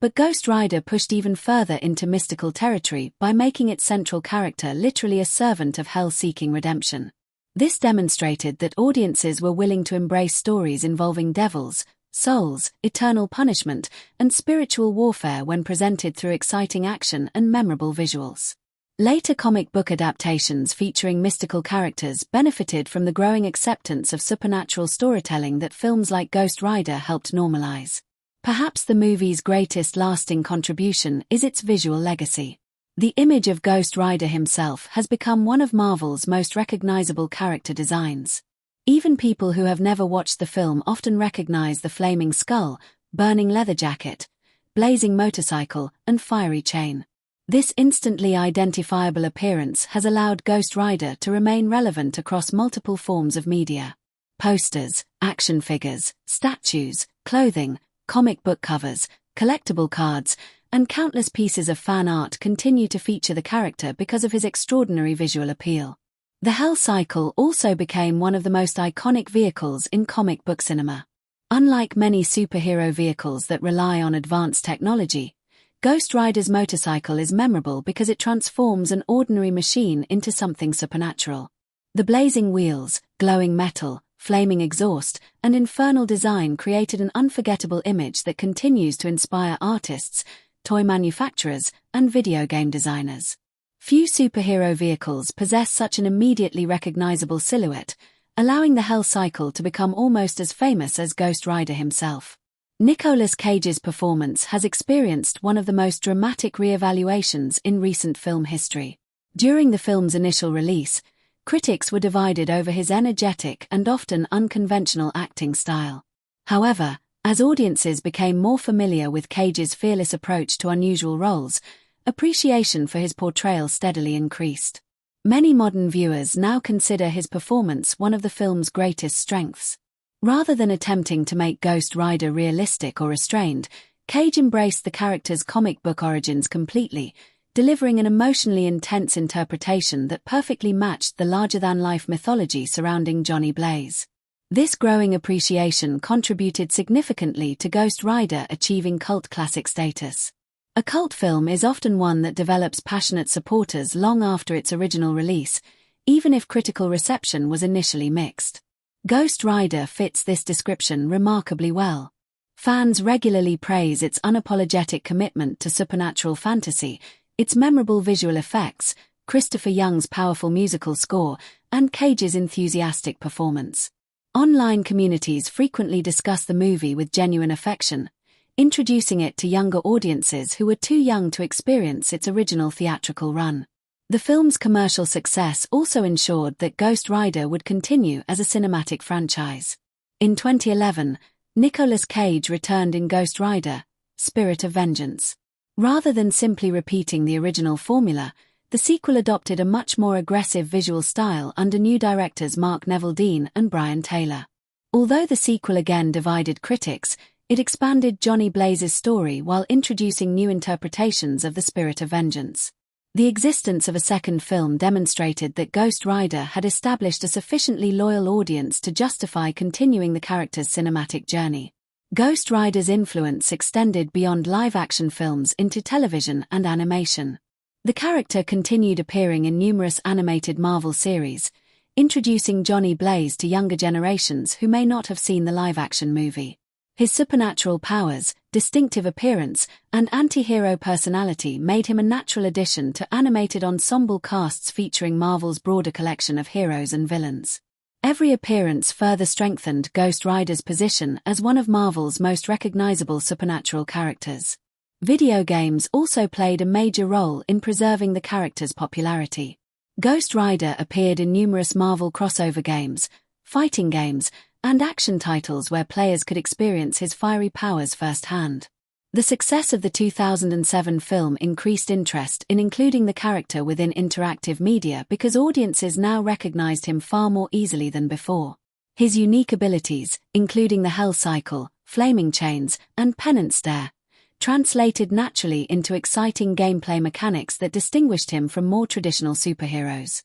[SPEAKER 1] but Ghost Rider pushed even further into mystical territory by making its central character literally a servant of hell seeking redemption. This demonstrated that audiences were willing to embrace stories involving devils, souls, eternal punishment, and spiritual warfare when presented through exciting action and memorable visuals. Later comic book adaptations featuring mystical characters benefited from the growing acceptance of supernatural storytelling that films like Ghost Rider helped normalize. Perhaps the movie's greatest lasting contribution is its visual legacy. The image of Ghost Rider himself has become one of Marvel's most recognizable character designs. Even people who have never watched the film often recognize the flaming skull, burning leather jacket, blazing motorcycle, and fiery chain. This instantly identifiable appearance has allowed Ghost Rider to remain relevant across multiple forms of media. Posters, action figures, statues, clothing, comic book covers, collectible cards, and countless pieces of fan art continue to feature the character because of his extraordinary visual appeal. The Hell Cycle also became one of the most iconic vehicles in comic book cinema. Unlike many superhero vehicles that rely on advanced technology, Ghost Rider's motorcycle is memorable because it transforms an ordinary machine into something supernatural. The blazing wheels, glowing metal, flaming exhaust, and infernal design created an unforgettable image that continues to inspire artists, toy manufacturers, and video game designers. Few superhero vehicles possess such an immediately recognizable silhouette, allowing the Hell Cycle to become almost as famous as Ghost Rider himself. Nicolas Cage's performance has experienced one of the most dramatic re-evaluations in recent film history. During the film's initial release, critics were divided over his energetic and often unconventional acting style. However, as audiences became more familiar with Cage's fearless approach to unusual roles, appreciation for his portrayal steadily increased. Many modern viewers now consider his performance one of the film's greatest strengths. Rather than attempting to make Ghost Rider realistic or restrained, Cage embraced the character's comic book origins completely, delivering an emotionally intense interpretation that perfectly matched the larger-than-life mythology surrounding Johnny Blaze. This growing appreciation contributed significantly to Ghost Rider achieving cult classic status. A cult film is often one that develops passionate supporters long after its original release, even if critical reception was initially mixed. Ghost Rider fits this description remarkably well. Fans regularly praise its unapologetic commitment to supernatural fantasy, its memorable visual effects, Christopher Young's powerful musical score, and Cage's enthusiastic performance. Online communities frequently discuss the movie with genuine affection, introducing it to younger audiences who were too young to experience its original theatrical run. The film's commercial success also ensured that Ghost Rider would continue as a cinematic franchise. In 2011, Nicolas Cage returned in Ghost Rider: Spirit of Vengeance. Rather than simply repeating the original formula, the sequel adopted a much more aggressive visual style under new directors Mark Neville-Dean and Brian Taylor. Although the sequel again divided critics, it expanded Johnny Blaze's story while introducing new interpretations of the Spirit of Vengeance. The existence of a second film demonstrated that Ghost Rider had established a sufficiently loyal audience to justify continuing the character's cinematic journey. Ghost Rider's influence extended beyond live-action films into television and animation. The character continued appearing in numerous animated Marvel series, introducing Johnny Blaze to younger generations who may not have seen the live-action movie. His supernatural powers, distinctive appearance, and anti-hero personality made him a natural addition to animated ensemble casts featuring Marvel's broader collection of heroes and villains. Every appearance further strengthened Ghost Rider's position as one of Marvel's most recognizable supernatural characters. Video games also played a major role in preserving the character's popularity. Ghost Rider appeared in numerous Marvel crossover games, fighting games, and action titles where players could experience his fiery powers firsthand. The success of the 2007 film increased interest in including the character within interactive media because audiences now recognized him far more easily than before. His unique abilities, including the Hell Cycle, flaming chains, and penance stare, translated naturally into exciting gameplay mechanics that distinguished him from more traditional superheroes.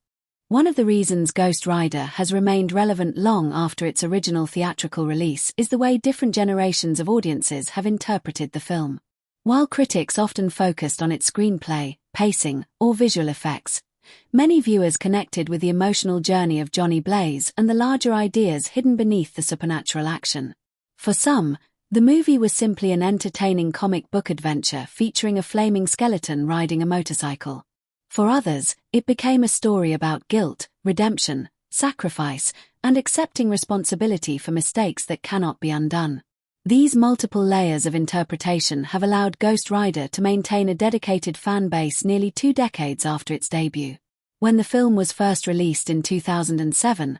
[SPEAKER 1] One of the reasons Ghost Rider has remained relevant long after its original theatrical release is the way different generations of audiences have interpreted the film. While critics often focused on its screenplay, pacing, or visual effects, many viewers connected with the emotional journey of Johnny Blaze and the larger ideas hidden beneath the supernatural action. For some, the movie was simply an entertaining comic book adventure featuring a flaming skeleton riding a motorcycle. For others, it became a story about guilt, redemption, sacrifice, and accepting responsibility for mistakes that cannot be undone. These multiple layers of interpretation have allowed Ghost Rider to maintain a dedicated fan base nearly 2 decades after its debut. When the film was first released in 2007,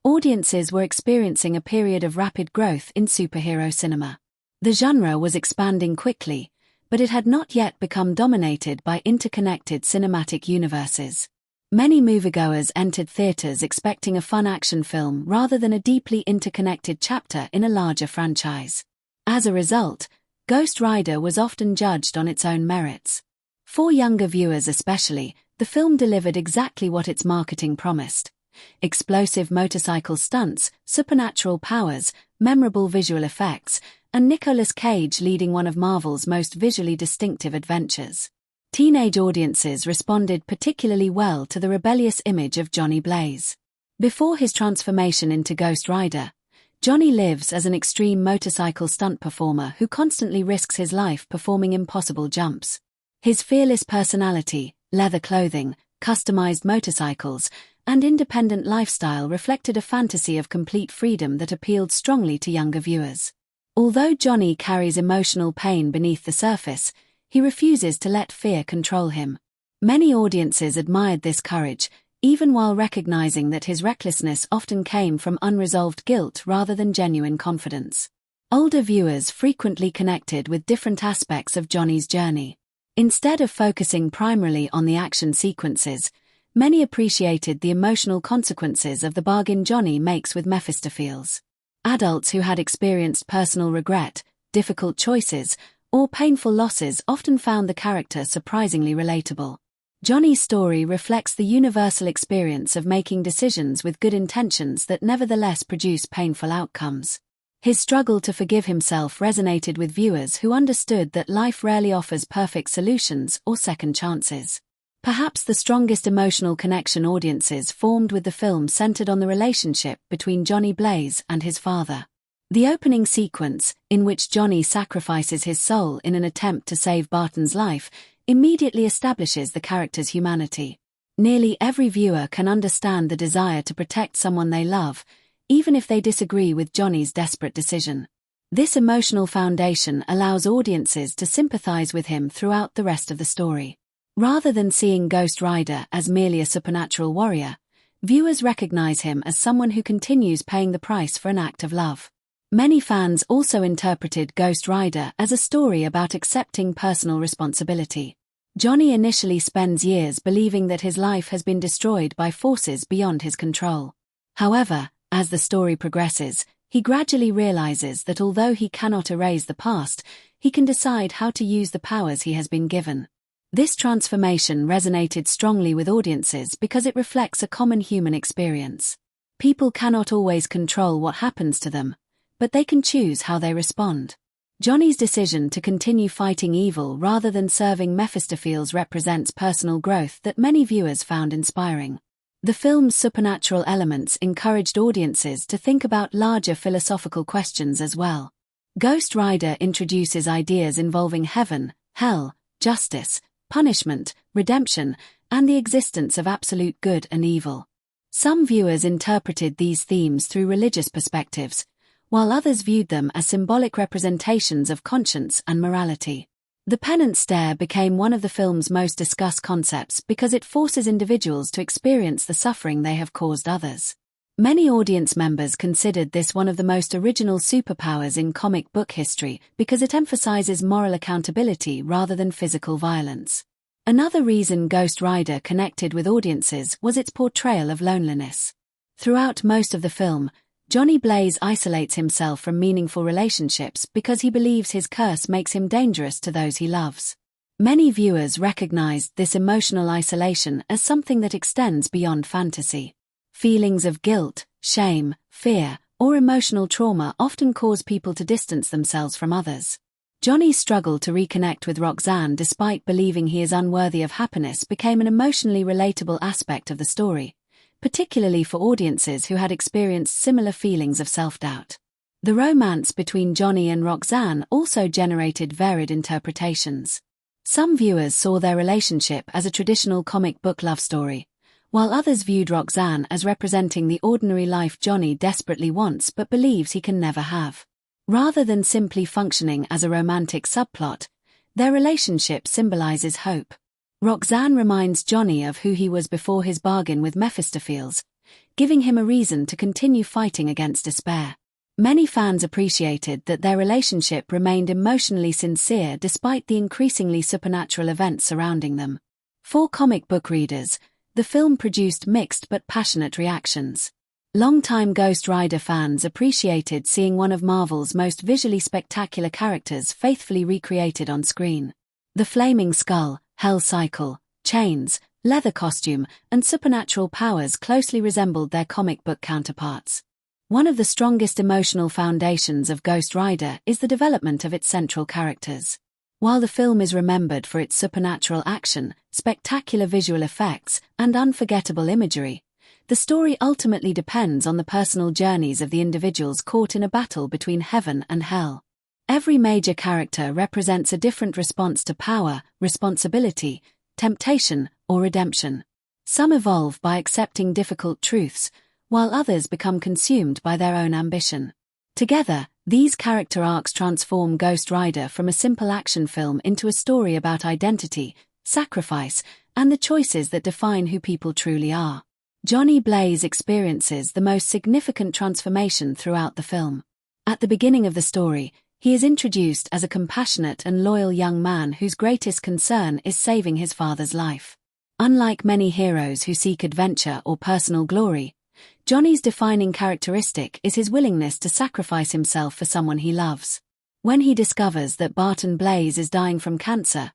[SPEAKER 1] audiences were experiencing a period of rapid growth in superhero cinema. The genre was expanding quickly, but it had not yet become dominated by interconnected cinematic universes. Many moviegoers entered theaters expecting a fun action film rather than a deeply interconnected chapter in a larger franchise. As a result, Ghost Rider was often judged on its own merits. For younger viewers especially, the film delivered exactly what its marketing promised: explosive motorcycle stunts, supernatural powers, memorable visual effects, and Nicolas Cage leading one of Marvel's most visually distinctive adventures. Teenage audiences responded particularly well to the rebellious image of Johnny Blaze. Before his transformation into Ghost Rider, Johnny lives as an extreme motorcycle stunt performer who constantly risks his life performing impossible jumps. His fearless personality, leather clothing, customized motorcycles, and independent lifestyle reflected a fantasy of complete freedom that appealed strongly to younger viewers. Although Johnny carries emotional pain beneath the surface, he refuses to let fear control him. Many audiences admired this courage, even while recognizing that his recklessness often came from unresolved guilt rather than genuine confidence. Older viewers frequently connected with different aspects of Johnny's journey. Instead of focusing primarily on the action sequences, many appreciated the emotional consequences of the bargain Johnny makes with Mephistopheles. Adults who had experienced personal regret, difficult choices, or painful losses often found the character surprisingly relatable. Johnny's story reflects the universal experience of making decisions with good intentions that nevertheless produce painful outcomes. His struggle to forgive himself resonated with viewers who understood that life rarely offers perfect solutions or second chances. Perhaps the strongest emotional connection audiences formed with the film centered on the relationship between Johnny Blaze and his father. The opening sequence, in which Johnny sacrifices his soul in an attempt to save Barton's life, immediately establishes the character's humanity. Nearly every viewer can understand the desire to protect someone they love, even if they disagree with Johnny's desperate decision. This emotional foundation allows audiences to sympathize with him throughout the rest of the story. Rather than seeing Ghost Rider as merely a supernatural warrior, viewers recognize him as someone who continues paying the price for an act of love. Many fans also interpreted Ghost Rider as a story about accepting personal responsibility. Johnny initially spends years believing that his life has been destroyed by forces beyond his control. However, as the story progresses, he gradually realizes that although he cannot erase the past, he can decide how to use the powers he has been given. This transformation resonated strongly with audiences because it reflects a common human experience. People cannot always control what happens to them, but they can choose how they respond. Johnny's decision to continue fighting evil rather than serving Mephistopheles represents personal growth that many viewers found inspiring. The film's supernatural elements encouraged audiences to think about larger philosophical questions as well. Ghost Rider introduces ideas involving heaven, hell, justice, punishment, redemption, and the existence of absolute good and evil. Some viewers interpreted these themes through religious perspectives, while others viewed them as symbolic representations of conscience and morality. The penance stare became one of the film's most discussed concepts because it forces individuals to experience the suffering they have caused others. Many audience members considered this one of the most original superpowers in comic book history because it emphasizes moral accountability rather than physical violence. Another reason Ghost Rider connected with audiences was its portrayal of loneliness. Throughout most of the film, Johnny Blaze isolates himself from meaningful relationships because he believes his curse makes him dangerous to those he loves. Many viewers recognized this emotional isolation as something that extends beyond fantasy. Feelings of guilt, shame, fear, or emotional trauma often cause people to distance themselves from others. Johnny's struggle to reconnect with Roxanne despite believing he is unworthy of happiness became an emotionally relatable aspect of the story, particularly for audiences who had experienced similar feelings of self-doubt. The romance between Johnny and Roxanne also generated varied interpretations. Some viewers saw their relationship as a traditional comic book love story, while others viewed Roxanne as representing the ordinary life Johnny desperately wants but believes he can never have. Rather than simply functioning as a romantic subplot, their relationship symbolizes hope. Roxanne reminds Johnny of who he was before his bargain with Mephistopheles, giving him a reason to continue fighting against despair. Many fans appreciated that their relationship remained emotionally sincere despite the increasingly supernatural events surrounding them. For comic book readers, the film produced mixed but passionate reactions. Longtime Ghost Rider fans appreciated seeing one of Marvel's most visually spectacular characters faithfully recreated on screen. The flaming skull, Hell Cycle, chains, leather costume, and supernatural powers closely resembled their comic book counterparts. One of the strongest emotional foundations of Ghost Rider is the development of its central characters. While the film is remembered for its supernatural action, spectacular visual effects, and unforgettable imagery, the story ultimately depends on the personal journeys of the individuals caught in a battle between heaven and hell. Every major character represents a different response to power, responsibility, temptation, or redemption. Some evolve by accepting difficult truths, while others become consumed by their own ambition. Together, these character arcs transform Ghost Rider from a simple action film into a story about identity, sacrifice, and the choices that define who people truly are. Johnny Blaze experiences the most significant transformation throughout the film. At the beginning of the story, he is introduced as a compassionate and loyal young man whose greatest concern is saving his father's life. Unlike many heroes who seek adventure or personal glory, Johnny's defining characteristic is his willingness to sacrifice himself for someone he loves. When he discovers that Barton Blaze is dying from cancer,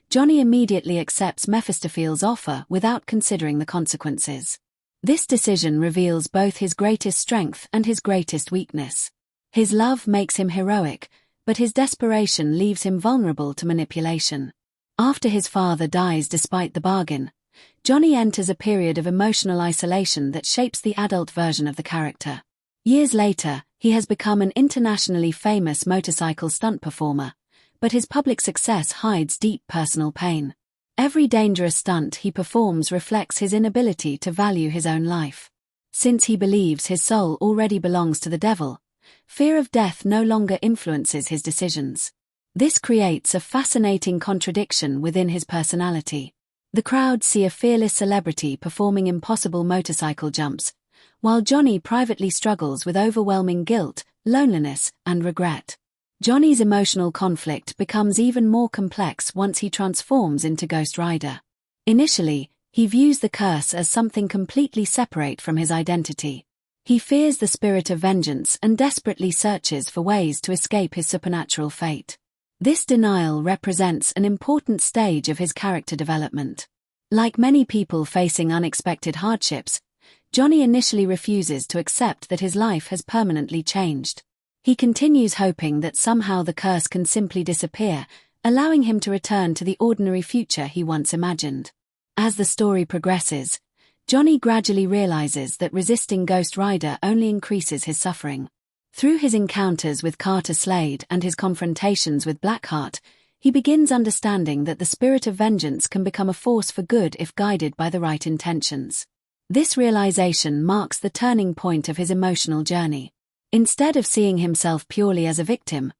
[SPEAKER 1] Johnny immediately accepts Mephistopheles' offer without considering the consequences. This decision reveals both his greatest strength and his greatest weakness. His love makes him heroic, but his desperation leaves him vulnerable to manipulation. After his father dies despite the bargain, Johnny enters a period of emotional isolation that shapes the adult version of the character. Years later, he has become an internationally famous motorcycle stunt performer, but his public success hides deep personal pain. Every dangerous stunt he performs reflects his inability to value his own life. Since he believes his soul already belongs to the devil, fear of death no longer influences his decisions. This creates a fascinating contradiction within his personality. The crowd see a fearless celebrity performing impossible motorcycle jumps, while Johnny privately struggles with overwhelming guilt, loneliness, and regret. Johnny's emotional conflict becomes even more complex once he transforms into Ghost Rider. Initially, he views the curse as something completely separate from his identity. He fears the spirit of vengeance and desperately searches for ways to escape his supernatural fate. This denial represents an important stage of his character development. Like many people facing unexpected hardships, Johnny initially refuses to accept that his life has permanently changed. He continues hoping that somehow the curse can simply disappear, allowing him to return to the ordinary future he once imagined. As the story progresses, Johnny gradually realizes that resisting Ghost Rider only increases his suffering. Through his encounters with Carter Slade and his confrontations with Blackheart, he begins understanding that the spirit of vengeance can become a force for good if guided by the right intentions. This realization marks the turning point of his emotional journey. Instead of seeing himself purely as a victim,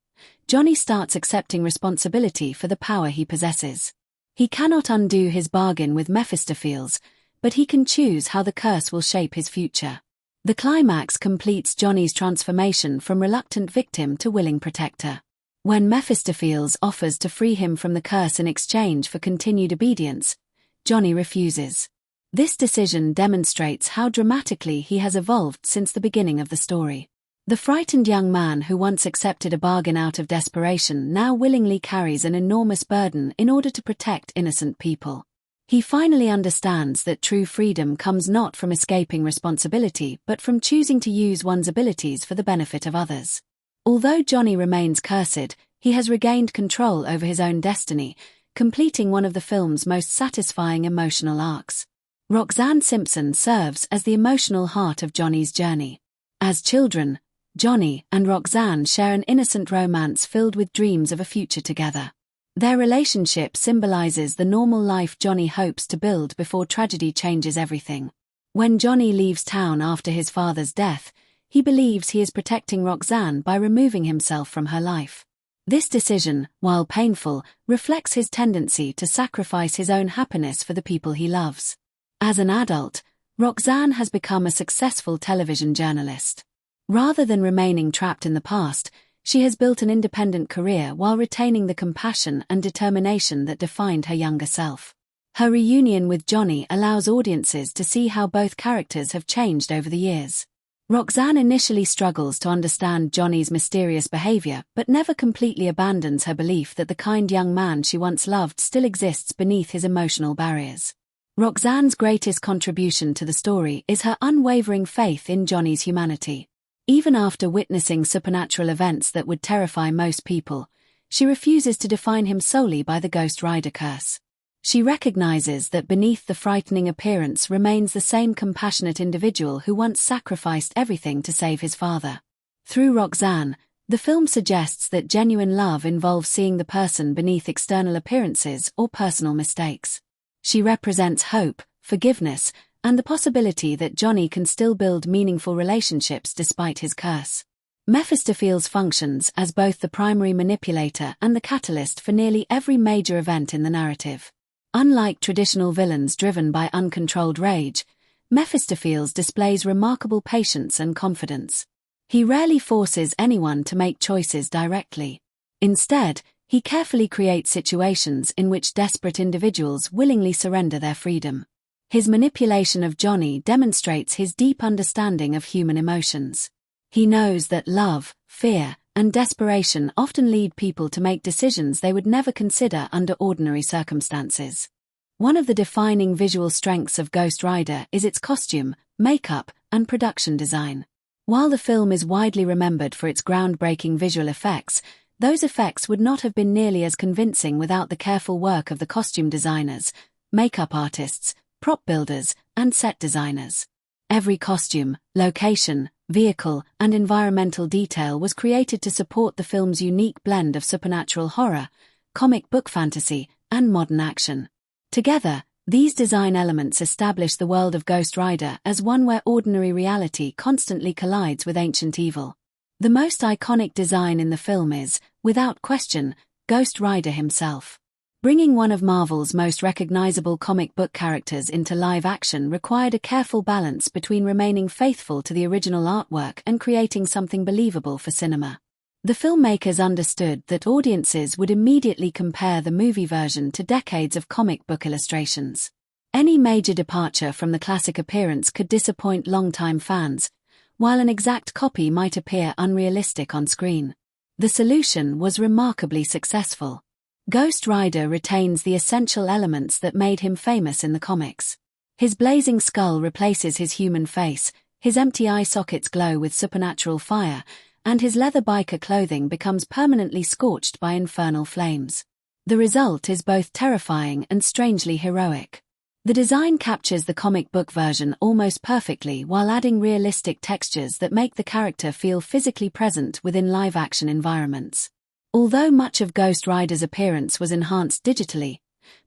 [SPEAKER 1] Johnny starts accepting responsibility for the power he possesses. He cannot undo his bargain with Mephistopheles, but he can choose how the curse will shape his future. The climax completes Johnny's transformation from reluctant victim to willing protector. When Mephistopheles offers to free him from the curse in exchange for continued obedience, Johnny refuses. This decision demonstrates how dramatically he has evolved since the beginning of the story. The frightened young man who once accepted a bargain out of desperation now willingly carries an enormous burden in order to protect innocent people. He finally understands that true freedom comes not from escaping responsibility but from choosing to use one's abilities for the benefit of others. Although Johnny remains cursed, he has regained control over his own destiny, completing one of the film's most satisfying emotional arcs. Roxanne Simpson serves as the emotional heart of Johnny's journey. As children, Johnny and Roxanne share an innocent romance filled with dreams of a future together. Their relationship symbolizes the normal life Johnny hopes to build before tragedy changes everything. When Johnny leaves town after his father's death, he believes he is protecting Roxanne by removing himself from her life. This decision, while painful, reflects his tendency to sacrifice his own happiness for the people he loves. As an adult, Roxanne has become a successful television journalist. Rather than remaining trapped in the past, she has built an independent career while retaining the compassion and determination that defined her younger self. Her reunion with Johnny allows audiences to see how both characters have changed over the years. Roxanne initially struggles to understand Johnny's mysterious behavior but never completely abandons her belief that the kind young man she once loved still exists beneath his emotional barriers. Roxanne's greatest contribution to the story is her unwavering faith in Johnny's humanity. Even after witnessing supernatural events that would terrify most people, she refuses to define him solely by the Ghost Rider curse. She recognizes that beneath the frightening appearance remains the same compassionate individual who once sacrificed everything to save his father. Through Roxanne, the film suggests that genuine love involves seeing the person beneath external appearances or personal mistakes. She represents hope, forgiveness, and the possibility that Johnny can still build meaningful relationships despite his curse. Mephistopheles functions as both the primary manipulator and the catalyst for nearly every major event in the narrative. Unlike traditional villains driven by uncontrolled rage, Mephistopheles displays remarkable patience and confidence. He rarely forces anyone to make choices directly. Instead, he carefully creates situations in which desperate individuals willingly surrender their freedom. His manipulation of Johnny demonstrates his deep understanding of human emotions. He knows that love, fear, and desperation often lead people to make decisions they would never consider under ordinary circumstances. One of the defining visual strengths of Ghost Rider is its costume, makeup, and production design. While the film is widely remembered for its groundbreaking visual effects, those effects would not have been nearly as convincing without the careful work of the costume designers, makeup artists, prop builders, and set designers. Every costume, location, vehicle, and environmental detail was created to support the film's unique blend of supernatural horror, comic book fantasy, and modern action. Together, these design elements establish the world of Ghost Rider as one where ordinary reality constantly collides with ancient evil. The most iconic design in the film is, without question, Ghost Rider himself. Bringing one of Marvel's most recognizable comic book characters into live action required a careful balance between remaining faithful to the original artwork and creating something believable for cinema. The filmmakers understood that audiences would immediately compare the movie version to decades of comic book illustrations. Any major departure from the classic appearance could disappoint longtime fans, while an exact copy might appear unrealistic on screen. The solution was remarkably successful. Ghost Rider retains the essential elements that made him famous in the comics. His blazing skull replaces his human face, his empty eye sockets glow with supernatural fire, and his leather biker clothing becomes permanently scorched by infernal flames. The result is both terrifying and strangely heroic. The design captures the comic book version almost perfectly while adding realistic textures that make the character feel physically present within live-action environments. Although much of Ghost Rider's appearance was enhanced digitally,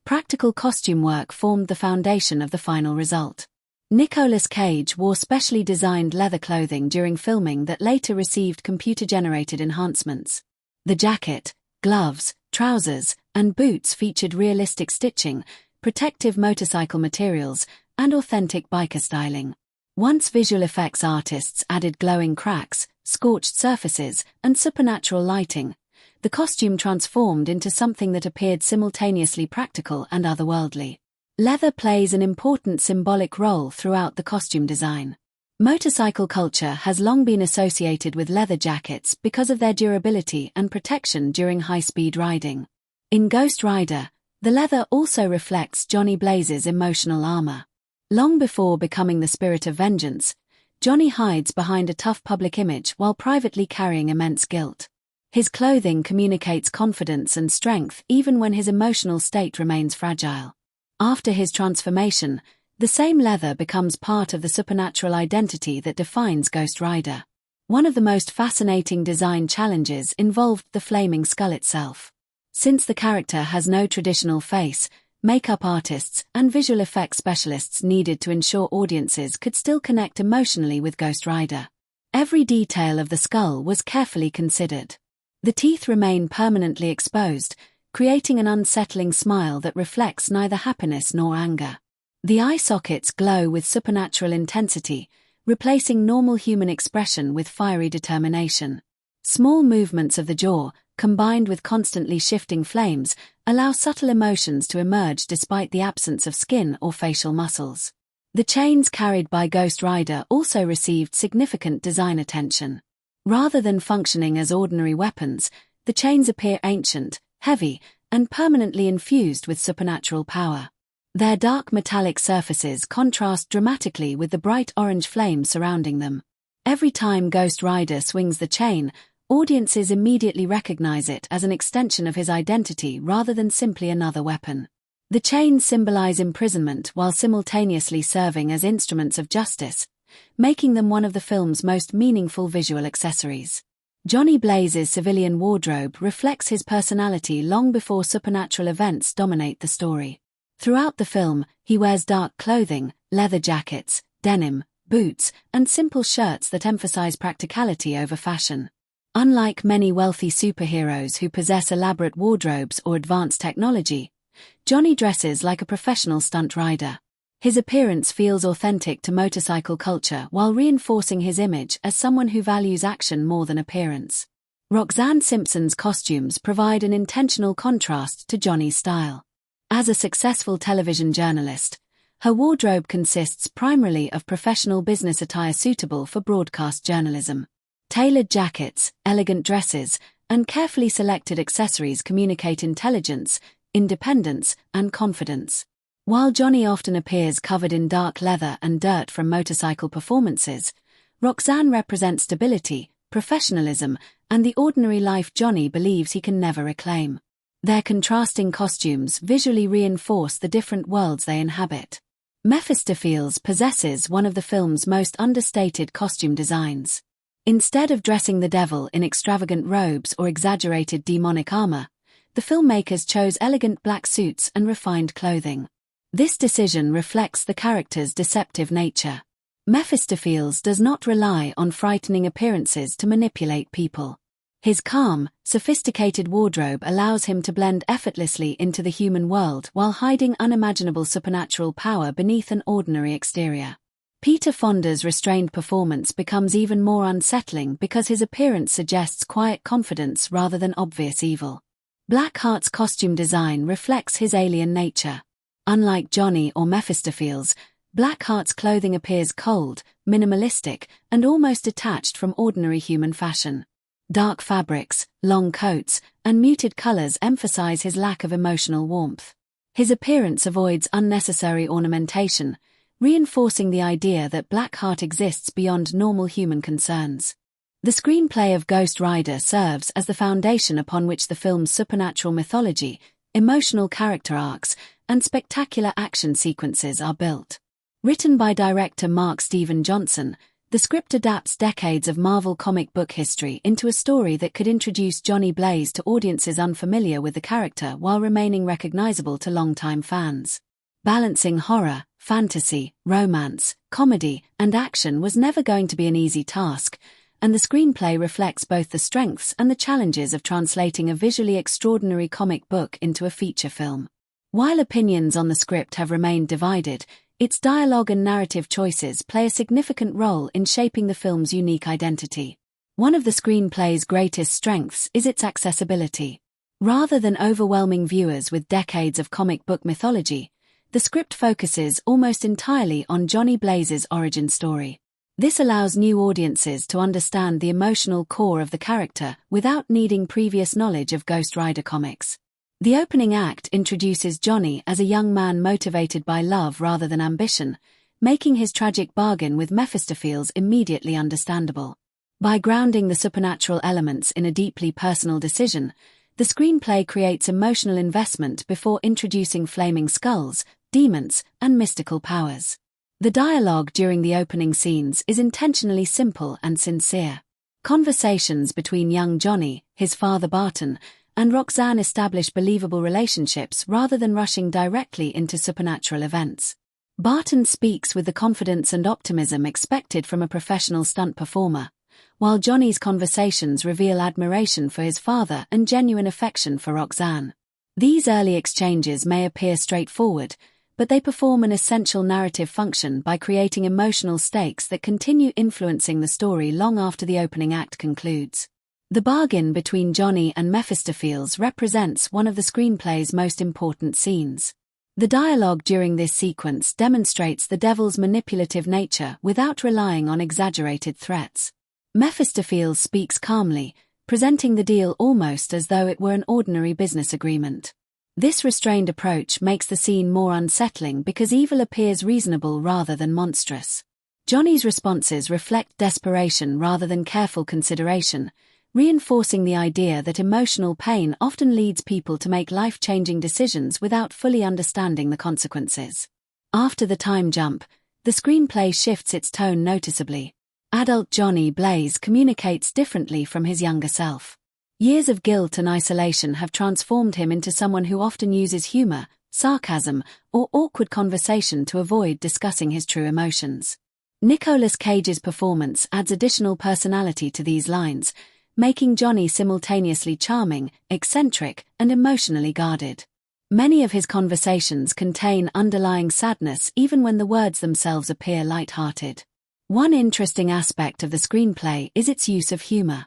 [SPEAKER 1] practical costume work formed the foundation of the final result. Nicolas Cage wore specially designed leather clothing during filming that later received computer-generated enhancements. The jacket, gloves, trousers, and boots featured realistic stitching, protective motorcycle materials, and authentic biker styling. Once visual effects artists added glowing cracks, scorched surfaces, and supernatural lighting, the costume transformed into something that appeared simultaneously practical and otherworldly. Leather plays an important symbolic role throughout the costume design. Motorcycle culture has long been associated with leather jackets because of their durability and protection during high-speed riding. In Ghost Rider, the leather also reflects Johnny Blaze's emotional armor. Long before becoming the spirit of vengeance, Johnny hides behind a tough public image while privately carrying immense guilt. His clothing communicates confidence and strength even when his emotional state remains fragile. After his transformation, the same leather becomes part of the supernatural identity that defines Ghost Rider. One of the most fascinating design challenges involved the flaming skull itself. Since the character has no traditional face, makeup artists and visual effects specialists needed to ensure audiences could still connect emotionally with Ghost Rider. Every detail of the skull was carefully considered. The teeth remain permanently exposed, creating an unsettling smile that reflects neither happiness nor anger. The eye sockets glow with supernatural intensity, replacing normal human expression with fiery determination. Small movements of the jaw, combined with constantly shifting flames, allow subtle emotions to emerge despite the absence of skin or facial muscles. The chains carried by Ghost Rider also received significant design attention. Rather than functioning as ordinary weapons, the chains appear ancient, heavy, and permanently infused with supernatural power. Their dark metallic surfaces contrast dramatically with the bright orange flame surrounding them. Every time Ghost Rider swings the chain, audiences immediately recognize it as an extension of his identity rather than simply another weapon. The chains symbolize imprisonment while simultaneously serving as instruments of justice, making them one of the film's most meaningful visual accessories. Johnny Blaze's civilian wardrobe reflects his personality long before supernatural events dominate the story. Throughout the film, he wears dark clothing, leather jackets, denim, boots, and simple shirts that emphasize practicality over fashion. Unlike many wealthy superheroes who possess elaborate wardrobes or advanced technology, Johnny dresses like a professional stunt rider. His appearance feels authentic to motorcycle culture while reinforcing his image as someone who values action more than appearance. Roxanne Simpson's costumes provide an intentional contrast to Johnny's style. As a successful television journalist, her wardrobe consists primarily of professional business attire suitable for broadcast journalism. Tailored jackets, elegant dresses, and carefully selected accessories communicate intelligence, independence, and confidence. While Johnny often appears covered in dark leather and dirt from motorcycle performances, Roxanne represents stability, professionalism, and the ordinary life Johnny believes he can never reclaim. Their contrasting costumes visually reinforce the different worlds they inhabit. Mephistopheles possesses one of the film's most understated costume designs. Instead of dressing the devil in extravagant robes or exaggerated demonic armor, the filmmakers chose elegant black suits and refined clothing. This decision reflects the character's deceptive nature. Mephistopheles does not rely on frightening appearances to manipulate people. His calm, sophisticated wardrobe allows him to blend effortlessly into the human world while hiding unimaginable supernatural power beneath an ordinary exterior. Peter Fonda's restrained performance becomes even more unsettling because his appearance suggests quiet confidence rather than obvious evil. Blackheart's costume design reflects his alien nature. Unlike Johnny or Mephistopheles, Blackheart's clothing appears cold, minimalistic, and almost detached from ordinary human fashion. Dark fabrics, long coats, and muted colors emphasize his lack of emotional warmth. His appearance avoids unnecessary ornamentation, reinforcing the idea that Blackheart exists beyond normal human concerns. The screenplay of Ghost Rider serves as the foundation upon which the film's supernatural mythology, emotional character arcs, and spectacular action sequences are built. Written by director Mark Steven Johnson, the script adapts decades of Marvel comic book history into a story that could introduce Johnny Blaze to audiences unfamiliar with the character while remaining recognizable to longtime fans. Balancing horror, fantasy, romance, comedy, and action was never going to be an easy task, and the screenplay reflects both the strengths and the challenges of translating a visually extraordinary comic book into a feature film. While opinions on the script have remained divided, its dialogue and narrative choices play a significant role in shaping the film's unique identity. One of the screenplay's greatest strengths is its accessibility. Rather than overwhelming viewers with decades of comic book mythology, the script focuses almost entirely on Johnny Blaze's origin story. This allows new audiences to understand the emotional core of the character without needing previous knowledge of Ghost Rider comics. The opening act introduces Johnny as a young man motivated by love rather than ambition, making his tragic bargain with Mephistopheles immediately understandable. By grounding the supernatural elements in a deeply personal decision, the screenplay creates emotional investment before introducing flaming skulls, demons, and mystical powers. The dialogue during the opening scenes is intentionally simple and sincere. Conversations between young Johnny, his father Barton, and Roxanne establish believable relationships rather than rushing directly into supernatural events. Barton speaks with the confidence and optimism expected from a professional stunt performer, while Johnny's conversations reveal admiration for his father and genuine affection for Roxanne. These early exchanges may appear straightforward, but they perform an essential narrative function by creating emotional stakes that continue influencing the story long after the opening act concludes. The bargain between Johnny and Mephistopheles represents one of the screenplay's most important scenes. The dialogue during this sequence demonstrates the devil's manipulative nature without relying on exaggerated threats. Mephistopheles speaks calmly, presenting the deal almost as though it were an ordinary business agreement. This restrained approach makes the scene more unsettling because evil appears reasonable rather than monstrous. Johnny's responses reflect desperation rather than careful consideration, reinforcing the idea that emotional pain often leads people to make life-changing decisions without fully understanding the consequences. After the time jump, the screenplay shifts its tone noticeably. Adult Johnny Blaze communicates differently from his younger self. Years of guilt and isolation have transformed him into someone who often uses humor, sarcasm, or awkward conversation to avoid discussing his true emotions. Nicolas Cage's performance adds additional personality to these lines, making Johnny simultaneously charming, eccentric, and emotionally guarded. Many of his conversations contain underlying sadness even when the words themselves appear light-hearted. One interesting aspect of the screenplay is its use of humor.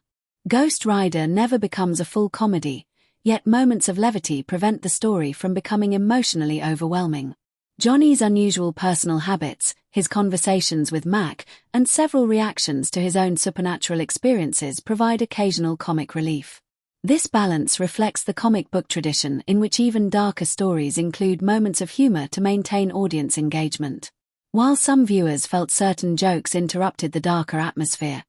[SPEAKER 1] Ghost Rider never becomes a full comedy, yet moments of levity prevent the story from becoming emotionally overwhelming. Johnny's unusual personal habits, his conversations with Mac, and several reactions to his own supernatural experiences provide occasional comic relief. This balance reflects the comic book tradition in which even darker stories include moments of humor to maintain audience engagement. While some viewers felt certain jokes interrupted the darker atmosphere,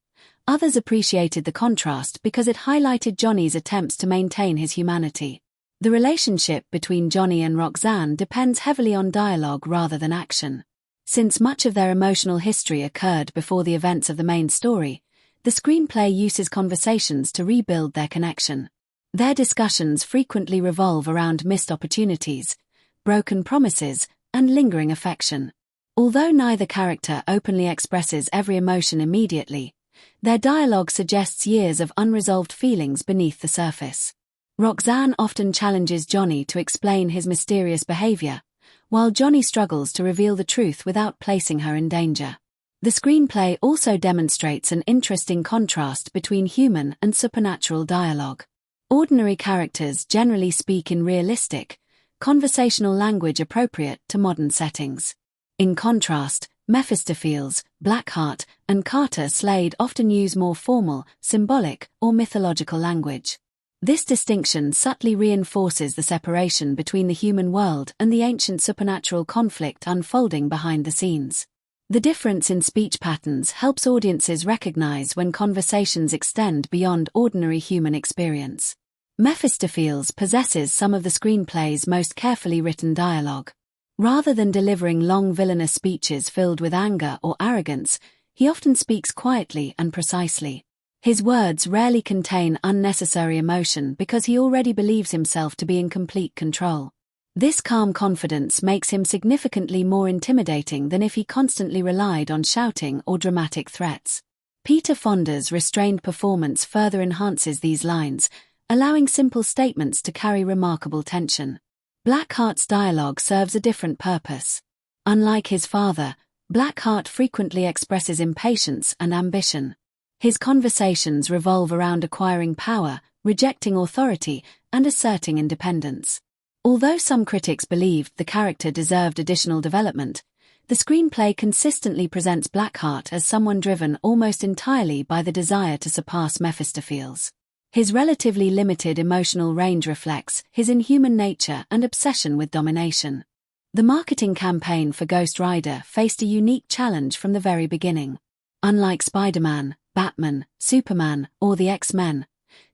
[SPEAKER 1] others appreciated the contrast because it highlighted Johnny's attempts to maintain his humanity. The relationship between Johnny and Roxanne depends heavily on dialogue rather than action. Since much of their emotional history occurred before the events of the main story, the screenplay uses conversations to rebuild their connection. Their discussions frequently revolve around missed opportunities, broken promises, and lingering affection. Although neither character openly expresses every emotion immediately, their dialogue suggests years of unresolved feelings beneath the surface. Roxanne often challenges Johnny to explain his mysterious behavior, while Johnny struggles to reveal the truth without placing her in danger. The screenplay also demonstrates an interesting contrast between human and supernatural dialogue. Ordinary characters generally speak in realistic, conversational language appropriate to modern settings. In contrast, Mephistopheles, Blackheart, and Carter Slade often use more formal, symbolic, or mythological language. This distinction subtly reinforces the separation between the human world and the ancient supernatural conflict unfolding behind the scenes. The difference in speech patterns helps audiences recognize when conversations extend beyond ordinary human experience. Mephistopheles possesses some of the screenplay's most carefully written dialogue. Rather than delivering long villainous speeches filled with anger or arrogance, he often speaks quietly and precisely. His words rarely contain unnecessary emotion because he already believes himself to be in complete control. This calm confidence makes him significantly more intimidating than if he constantly relied on shouting or dramatic threats. Peter Fonda's restrained performance further enhances these lines, allowing simple statements to carry remarkable tension. Blackheart's dialogue serves a different purpose. Unlike his father, Blackheart frequently expresses impatience and ambition. His conversations revolve around acquiring power, rejecting authority, and asserting independence. Although some critics believed the character deserved additional development, the screenplay consistently presents Blackheart as someone driven almost entirely by the desire to surpass Mephistopheles. His relatively limited emotional range reflects his inhuman nature and obsession with domination. The marketing campaign for Ghost Rider faced a unique challenge from the very beginning. Unlike Spider-Man, Batman, Superman, or the X-Men,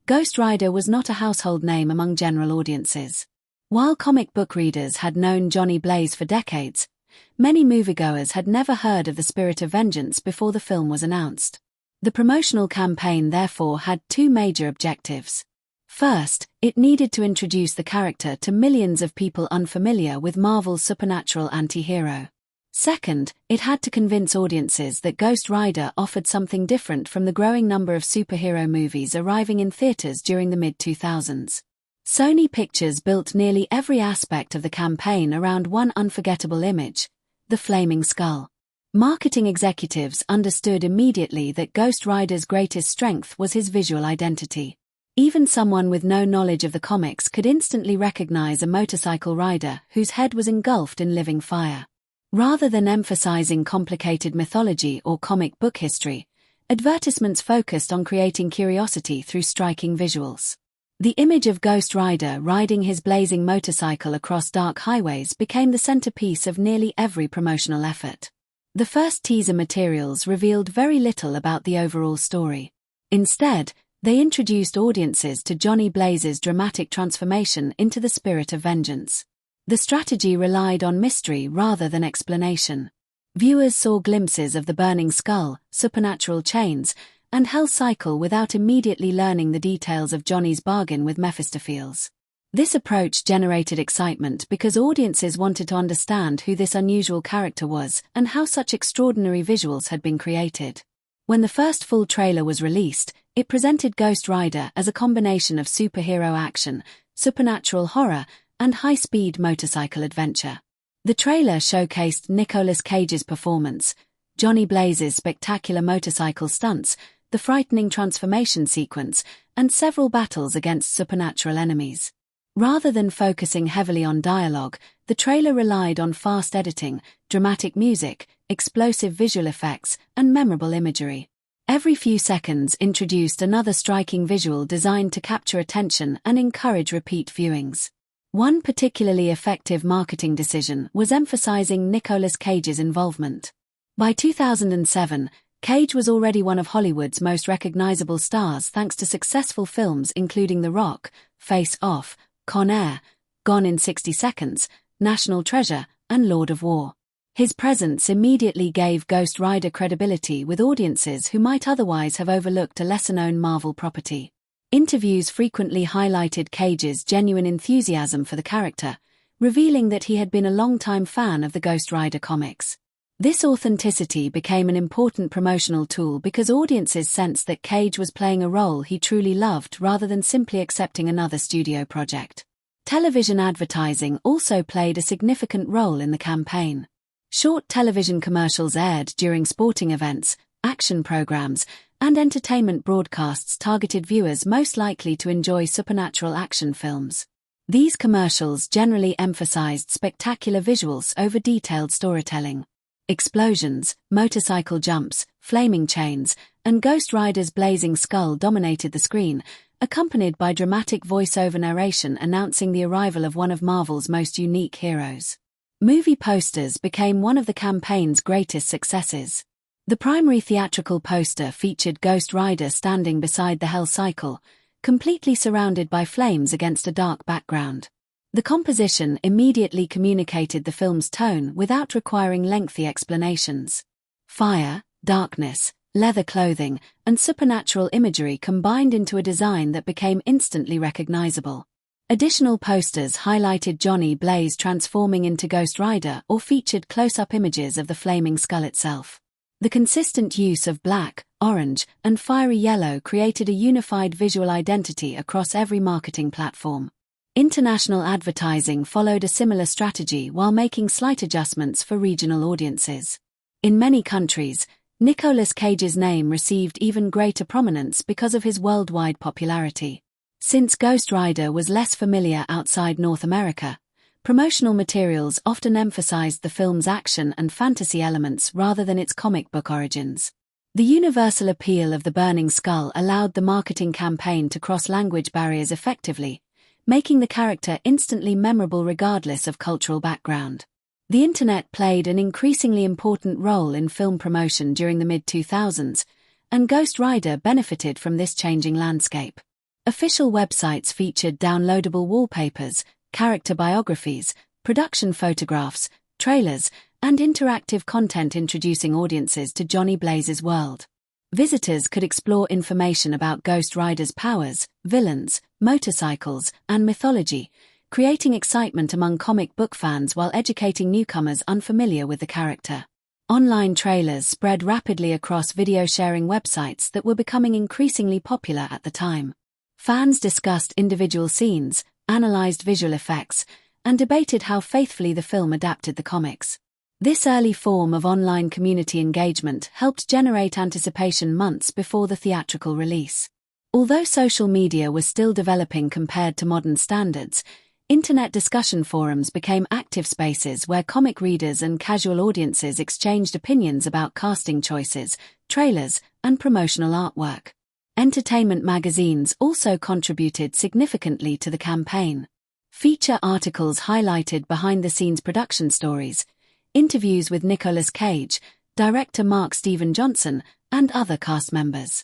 [SPEAKER 1] Ghost Rider was not a household name among general audiences. While comic book readers had known Johnny Blaze for decades, many moviegoers had never heard of the Spirit of Vengeance before the film was announced. The promotional campaign therefore had two major objectives. First, it needed to introduce the character to millions of people unfamiliar with Marvel's supernatural anti-hero. Second, it had to convince audiences that Ghost Rider offered something different from the growing number of superhero movies arriving in theaters during the mid-2000s. Sony Pictures built nearly every aspect of the campaign around one unforgettable image: the flaming skull. Marketing executives understood immediately that Ghost Rider's greatest strength was his visual identity. Even someone with no knowledge of the comics could instantly recognize a motorcycle rider whose head was engulfed in living fire. Rather than emphasizing complicated mythology or comic book history, advertisements focused on creating curiosity through striking visuals. The image of Ghost Rider riding his blazing motorcycle across dark highways became the centerpiece of nearly every promotional effort. The first teaser materials revealed very little about the overall story. Instead, they introduced audiences to Johnny Blaze's dramatic transformation into the spirit of vengeance. The strategy relied on mystery rather than explanation. Viewers saw glimpses of the burning skull, supernatural chains, and hell cycle without immediately learning the details of Johnny's bargain with Mephistopheles. This approach generated excitement because audiences wanted to understand who this unusual character was and how such extraordinary visuals had been created. When the first full trailer was released, it presented Ghost Rider as a combination of superhero action, supernatural horror, and high-speed motorcycle adventure. The trailer showcased Nicolas Cage's performance, Johnny Blaze's spectacular motorcycle stunts, the frightening transformation sequence, and several battles against supernatural enemies. Rather than focusing heavily on dialogue, the trailer relied on fast editing, dramatic music, explosive visual effects, and memorable imagery. Every few seconds introduced another striking visual designed to capture attention and encourage repeat viewings. One particularly effective marketing decision was emphasizing Nicolas Cage's involvement. By 2007, Cage was already one of Hollywood's most recognizable stars thanks to successful films including The Rock, Face Off, Con Air, Gone in 60 Seconds, National Treasure, and Lord of War. His presence immediately gave Ghost Rider credibility with audiences who might otherwise have overlooked a lesser-known Marvel property. Interviews frequently highlighted Cage's genuine enthusiasm for the character, revealing that he had been a longtime fan of the Ghost Rider comics. This authenticity became an important promotional tool because audiences sensed that Cage was playing a role he truly loved rather than simply accepting another studio project. Television advertising also played a significant role in the campaign. Short television commercials aired during sporting events, action programs, and entertainment broadcasts targeted viewers most likely to enjoy supernatural action films. These commercials generally emphasized spectacular visuals over detailed storytelling. Explosions, motorcycle jumps, flaming chains, and Ghost Rider's blazing skull dominated the screen, accompanied by dramatic voice-over narration announcing the arrival of one of Marvel's most unique heroes. Movie posters became one of the campaign's greatest successes. The primary theatrical poster featured Ghost Rider standing beside the Hell Cycle, completely surrounded by flames against a dark background. The composition immediately communicated the film's tone without requiring lengthy explanations. Fire, darkness, leather clothing, and supernatural imagery combined into a design that became instantly recognizable. Additional posters highlighted Johnny Blaze transforming into Ghost Rider or featured close-up images of the flaming skull itself. The consistent use of black, orange, and fiery yellow created a unified visual identity across every marketing platform. International advertising followed a similar strategy while making slight adjustments for regional audiences. In many countries, Nicolas Cage's name received even greater prominence because of his worldwide popularity. Since Ghost Rider was less familiar outside North America, promotional materials often emphasized the film's action and fantasy elements rather than its comic book origins. The universal appeal of the burning skull allowed the marketing campaign to cross language barriers effectively, making the character instantly memorable regardless of cultural background. The internet played an increasingly important role in film promotion during the mid-2000s, and Ghost Rider benefited from this changing landscape. Official websites featured downloadable wallpapers, character biographies, production photographs, trailers, and interactive content introducing audiences to Johnny Blaze's world. Visitors could explore information about Ghost Rider's powers, villains, motorcycles, and mythology, creating excitement among comic book fans while educating newcomers unfamiliar with the character. Online trailers spread rapidly across video-sharing websites that were becoming increasingly popular at the time. Fans discussed individual scenes, analyzed visual effects, and debated how faithfully the film adapted the comics. This early form of online community engagement helped generate anticipation months before the theatrical release. Although social media was still developing compared to modern standards, internet discussion forums became active spaces where comic readers and casual audiences exchanged opinions about casting choices, trailers, and promotional artwork. Entertainment magazines also contributed significantly to the campaign. Feature articles highlighted behind-the-scenes production stories, interviews with Nicolas Cage, director Mark Steven Johnson, and other cast members.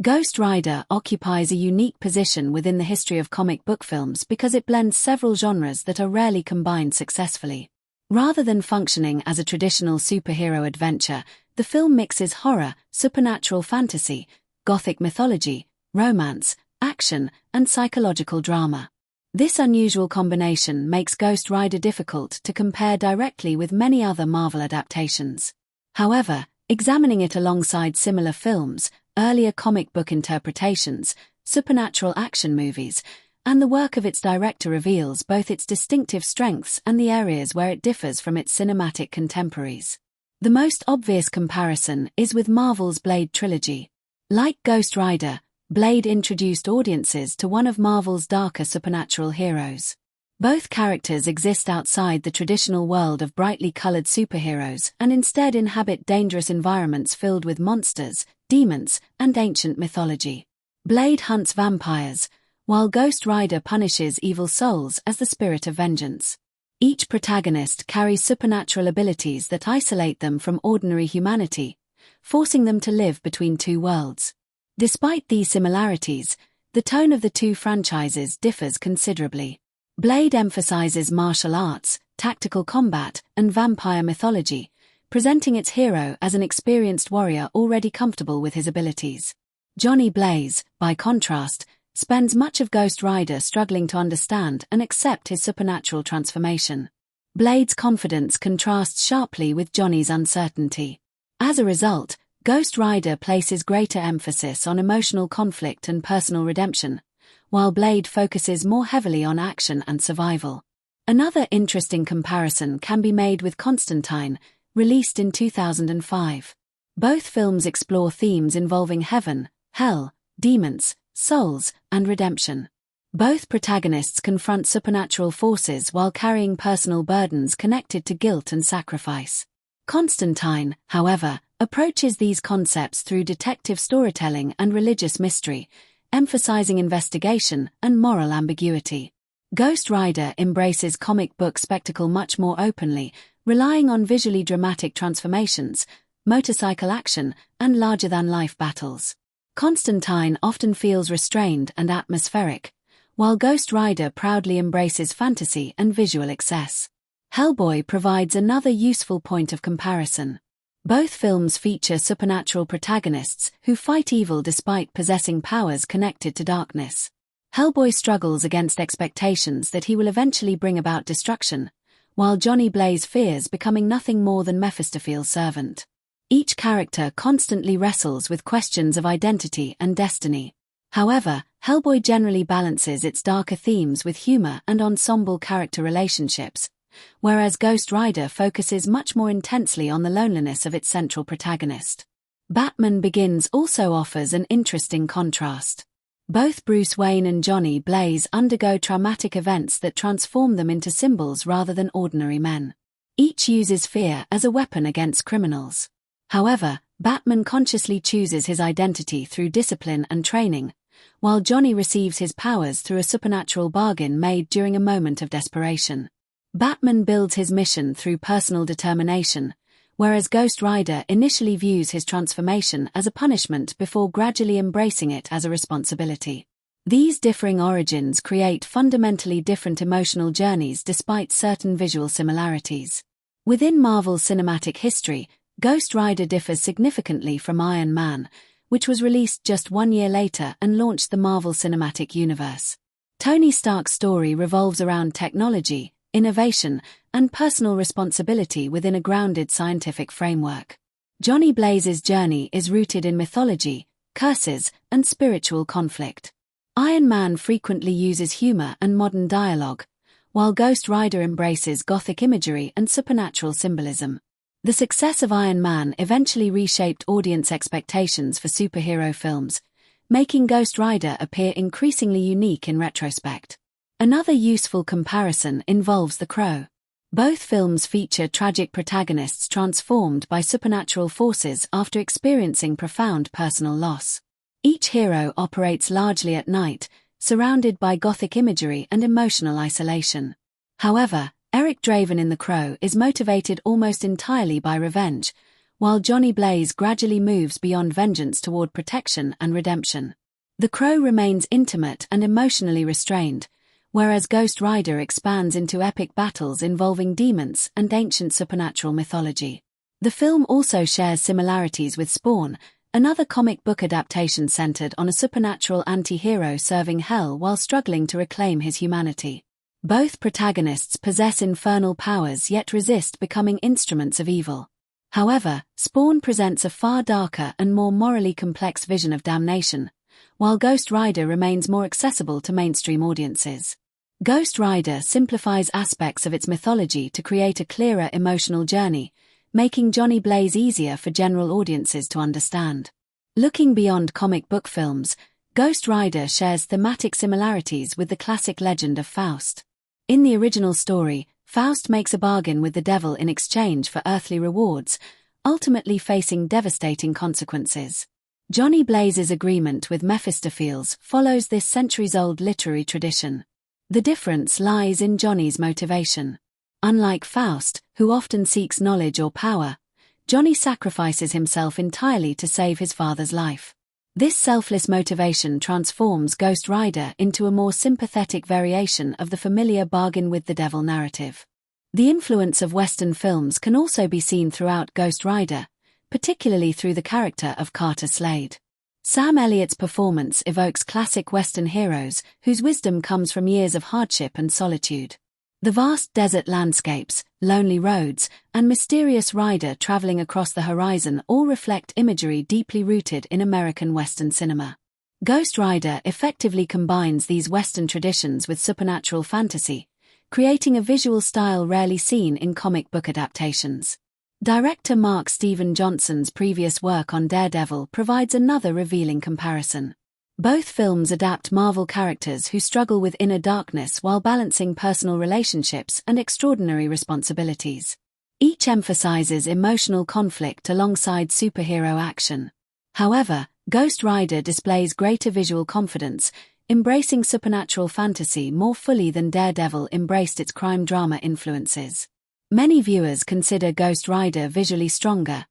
[SPEAKER 1] Ghost Rider occupies a unique position within the history of comic book films because it blends several genres that are rarely combined successfully. Rather than functioning as a traditional superhero adventure, the film mixes horror, supernatural fantasy, Gothic mythology, romance, action, and psychological drama. This unusual combination makes Ghost Rider difficult to compare directly with many other Marvel adaptations. However, examining it alongside similar films, earlier comic book interpretations, supernatural action movies, and the work of its director reveals both its distinctive strengths and the areas where it differs from its cinematic contemporaries. The most obvious comparison is with Marvel's Blade trilogy. Like Ghost Rider, Blade introduced audiences to one of Marvel's darker supernatural heroes. Both characters exist outside the traditional world of brightly colored superheroes and instead inhabit dangerous environments filled with monsters, demons, and ancient mythology. Blade hunts vampires, while Ghost Rider punishes evil souls as the spirit of vengeance. Each protagonist carries supernatural abilities that isolate them from ordinary humanity, forcing them to live between two worlds. Despite these similarities, the tone of the two franchises differs considerably. Blade emphasizes martial arts, tactical combat, and vampire mythology, presenting its hero as an experienced warrior already comfortable with his abilities. Johnny Blaze, by contrast, spends much of Ghost Rider struggling to understand and accept his supernatural transformation. Blade's confidence contrasts sharply with Johnny's uncertainty. As a result, Ghost Rider places greater emphasis on emotional conflict and personal redemption, while Blade focuses more heavily on action and survival. Another interesting comparison can be made with Constantine, released in 2005. Both films explore themes involving heaven, hell, demons, souls, and redemption. Both protagonists confront supernatural forces while carrying personal burdens connected to guilt and sacrifice. Constantine, however, approaches these concepts through detective storytelling and religious mystery, emphasizing investigation and moral ambiguity. Ghost Rider embraces comic book spectacle much more openly, relying on visually dramatic transformations, motorcycle action, and larger-than-life battles. Constantine often feels restrained and atmospheric, while Ghost Rider proudly embraces fantasy and visual excess. Hellboy provides another useful point of comparison. Both films feature supernatural protagonists who fight evil despite possessing powers connected to darkness. Hellboy struggles against expectations that he will eventually bring about destruction, while Johnny Blaze fears becoming nothing more than Mephistopheles' servant. Each character constantly wrestles with questions of identity and destiny. However, Hellboy generally balances its darker themes with humor and ensemble character relationships, whereas Ghost Rider focuses much more intensely on the loneliness of its central protagonist. Batman Begins also offers an interesting contrast. Both Bruce Wayne and Johnny Blaze undergo traumatic events that transform them into symbols rather than ordinary men. Each uses fear as a weapon against criminals. However, Batman consciously chooses his identity through discipline and training, while Johnny receives his powers through a supernatural bargain made during a moment of desperation. Batman builds his mission through personal determination, whereas Ghost Rider initially views his transformation as a punishment before gradually embracing it as a responsibility. These differing origins create fundamentally different emotional journeys despite certain visual similarities. Within Marvel's cinematic history, Ghost Rider differs significantly from Iron Man, which was released just 1 year later and launched the Marvel Cinematic Universe. Tony Stark's story revolves around technology, innovation, and personal responsibility within a grounded scientific framework. Johnny Blaze's journey is rooted in mythology, curses, and spiritual conflict. Iron Man frequently uses humor and modern dialogue, while Ghost Rider embraces gothic imagery and supernatural symbolism. The success of Iron Man eventually reshaped audience expectations for superhero films, making Ghost Rider appear increasingly unique in retrospect. Another useful comparison involves The Crow. Both films feature tragic protagonists transformed by supernatural forces after experiencing profound personal loss. Each hero operates largely at night, surrounded by gothic imagery and emotional isolation. However, Eric Draven in The Crow is motivated almost entirely by revenge, while Johnny Blaze gradually moves beyond vengeance toward protection and redemption. The Crow remains intimate and emotionally restrained, whereas Ghost Rider expands into epic battles involving demons and ancient supernatural mythology. The film also shares similarities with Spawn, another comic book adaptation centered on a supernatural anti-hero serving hell while struggling to reclaim his humanity. Both protagonists possess infernal powers yet resist becoming instruments of evil. However, Spawn presents a far darker and more morally complex vision of damnation, while Ghost Rider remains more accessible to mainstream audiences. Ghost Rider simplifies aspects of its mythology to create a clearer emotional journey, making Johnny Blaze easier for general audiences to understand. Looking beyond comic book films, Ghost Rider shares thematic similarities with the classic legend of Faust. In the original story, Faust makes a bargain with the devil in exchange for earthly rewards, ultimately facing devastating consequences. Johnny Blaze's agreement with Mephistopheles follows this centuries-old literary tradition. The difference lies in Johnny's motivation. Unlike Faust, who often seeks knowledge or power, Johnny sacrifices himself entirely to save his father's life. This selfless motivation transforms Ghost Rider into a more sympathetic variation of the familiar bargain with the devil narrative. The influence of Western films can also be seen throughout Ghost Rider, particularly through the character of Carter Slade. Sam Elliott's performance evokes classic Western heroes whose wisdom comes from years of hardship and solitude. The vast desert landscapes, lonely roads, and mysterious rider traveling across the horizon all reflect imagery deeply rooted in American Western cinema. Ghost Rider effectively combines these Western traditions with supernatural fantasy, creating a visual style rarely seen in comic book adaptations. Director Mark Steven Johnson's previous work on Daredevil provides another revealing comparison. Both films adapt Marvel characters who struggle with inner darkness while balancing personal relationships and extraordinary responsibilities. Each emphasizes emotional conflict alongside superhero action. However, Ghost Rider displays greater visual confidence, embracing supernatural fantasy more fully than Daredevil embraced its crime drama influences. Many viewers consider Ghost Rider visually stronger,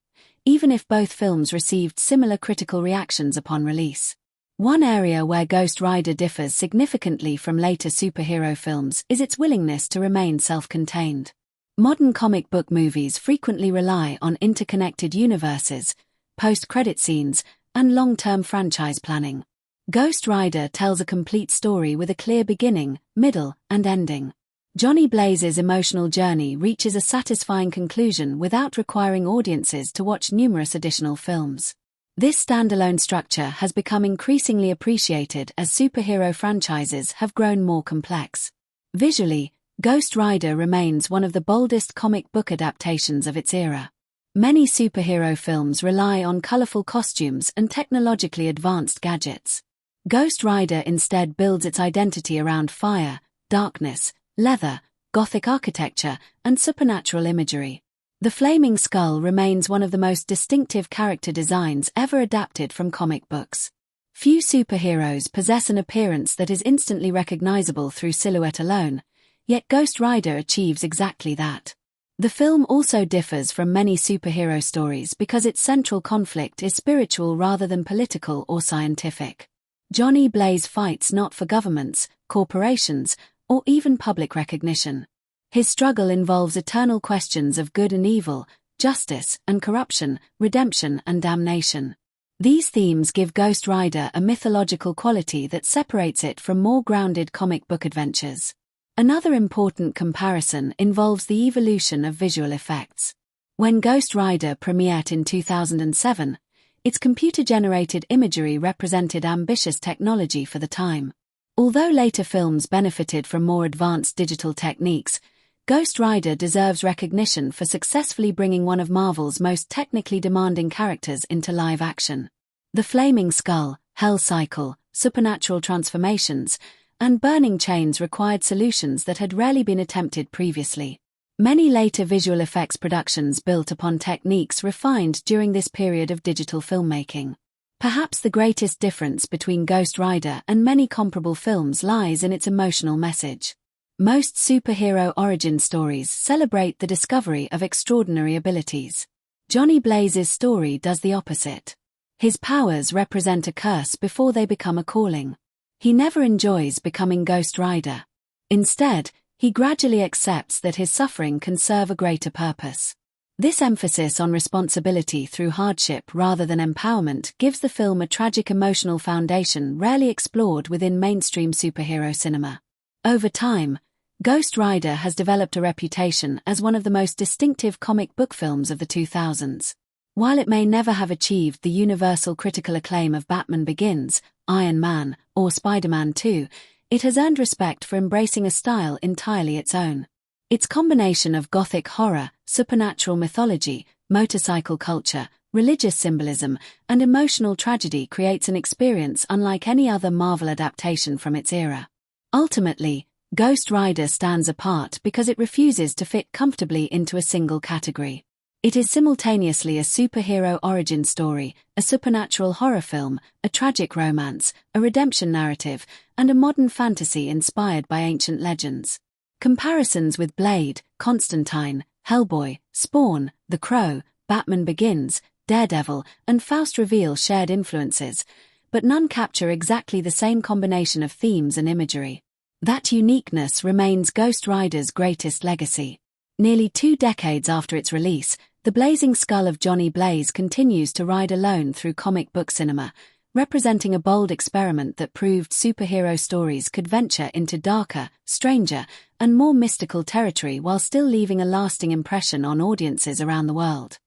[SPEAKER 1] even if both films received similar critical reactions upon release. One area where Ghost Rider differs significantly from later superhero films is its willingness to remain self-contained. Modern comic book movies frequently rely on interconnected universes, post-credit scenes, and long-term franchise planning. Ghost Rider tells a complete story with a clear beginning, middle, and ending. Johnny Blaze's emotional journey reaches a satisfying conclusion without requiring audiences to watch numerous additional films. This standalone structure has become increasingly appreciated as superhero franchises have grown more complex. Visually, Ghost Rider remains one of the boldest comic book adaptations of its era. Many superhero films rely on colorful costumes and technologically advanced gadgets. Ghost Rider instead builds its identity around fire, darkness, leather, gothic architecture, and supernatural imagery. The Flaming Skull remains one of the most distinctive character designs ever adapted from comic books. Few superheroes possess an appearance that is instantly recognizable through silhouette alone, yet Ghost Rider achieves exactly that. The film also differs from many superhero stories because its central conflict is spiritual rather than political or scientific. Johnny Blaze fights not for governments, corporations, or even public recognition. His struggle involves eternal questions of good and evil, justice and corruption, redemption and damnation. These themes give Ghost Rider a mythological quality that separates it from more grounded comic book adventures. Another important comparison involves the evolution of visual effects. When Ghost Rider premiered in 2007, its computer-generated imagery represented ambitious technology for the time. Although later films benefited from more advanced digital techniques, Ghost Rider deserves recognition for successfully bringing one of Marvel's most technically demanding characters into live action. The flaming skull, hell cycle, supernatural transformations, and burning chains required solutions that had rarely been attempted previously. Many later visual effects productions built upon techniques refined during this period of digital filmmaking. Perhaps the greatest difference between Ghost Rider and many comparable films lies in its emotional message. Most superhero origin stories celebrate the discovery of extraordinary abilities. Johnny Blaze's story does the opposite. His powers represent a curse before they become a calling. He never enjoys becoming Ghost Rider. Instead, he gradually accepts that his suffering can serve a greater purpose. This emphasis on responsibility through hardship rather than empowerment gives the film a tragic emotional foundation rarely explored within mainstream superhero cinema. Over time, Ghost Rider has developed a reputation as one of the most distinctive comic book films of the 2000s. While it may never have achieved the universal critical acclaim of Batman Begins, Iron Man, or Spider-Man 2, it has earned respect for embracing a style entirely its own. Its combination of gothic horror, supernatural mythology, motorcycle culture, religious symbolism, and emotional tragedy creates an experience unlike any other Marvel adaptation from its era. Ultimately, Ghost Rider stands apart because it refuses to fit comfortably into a single category. It is simultaneously a superhero origin story, a supernatural horror film, a tragic romance, a redemption narrative, and a modern fantasy inspired by ancient legends. Comparisons with Blade, Constantine, Hellboy, Spawn, The Crow, Batman Begins, Daredevil, and Faust reveal shared influences, but none capture exactly the same combination of themes and imagery. That uniqueness remains Ghost Rider's greatest legacy. Nearly 2 decades after its release, the blazing skull of Johnny Blaze continues to ride alone through comic book cinema, representing a bold experiment that proved superhero stories could venture into darker, stranger, and more mystical territory while still leaving a lasting impression on audiences around the world.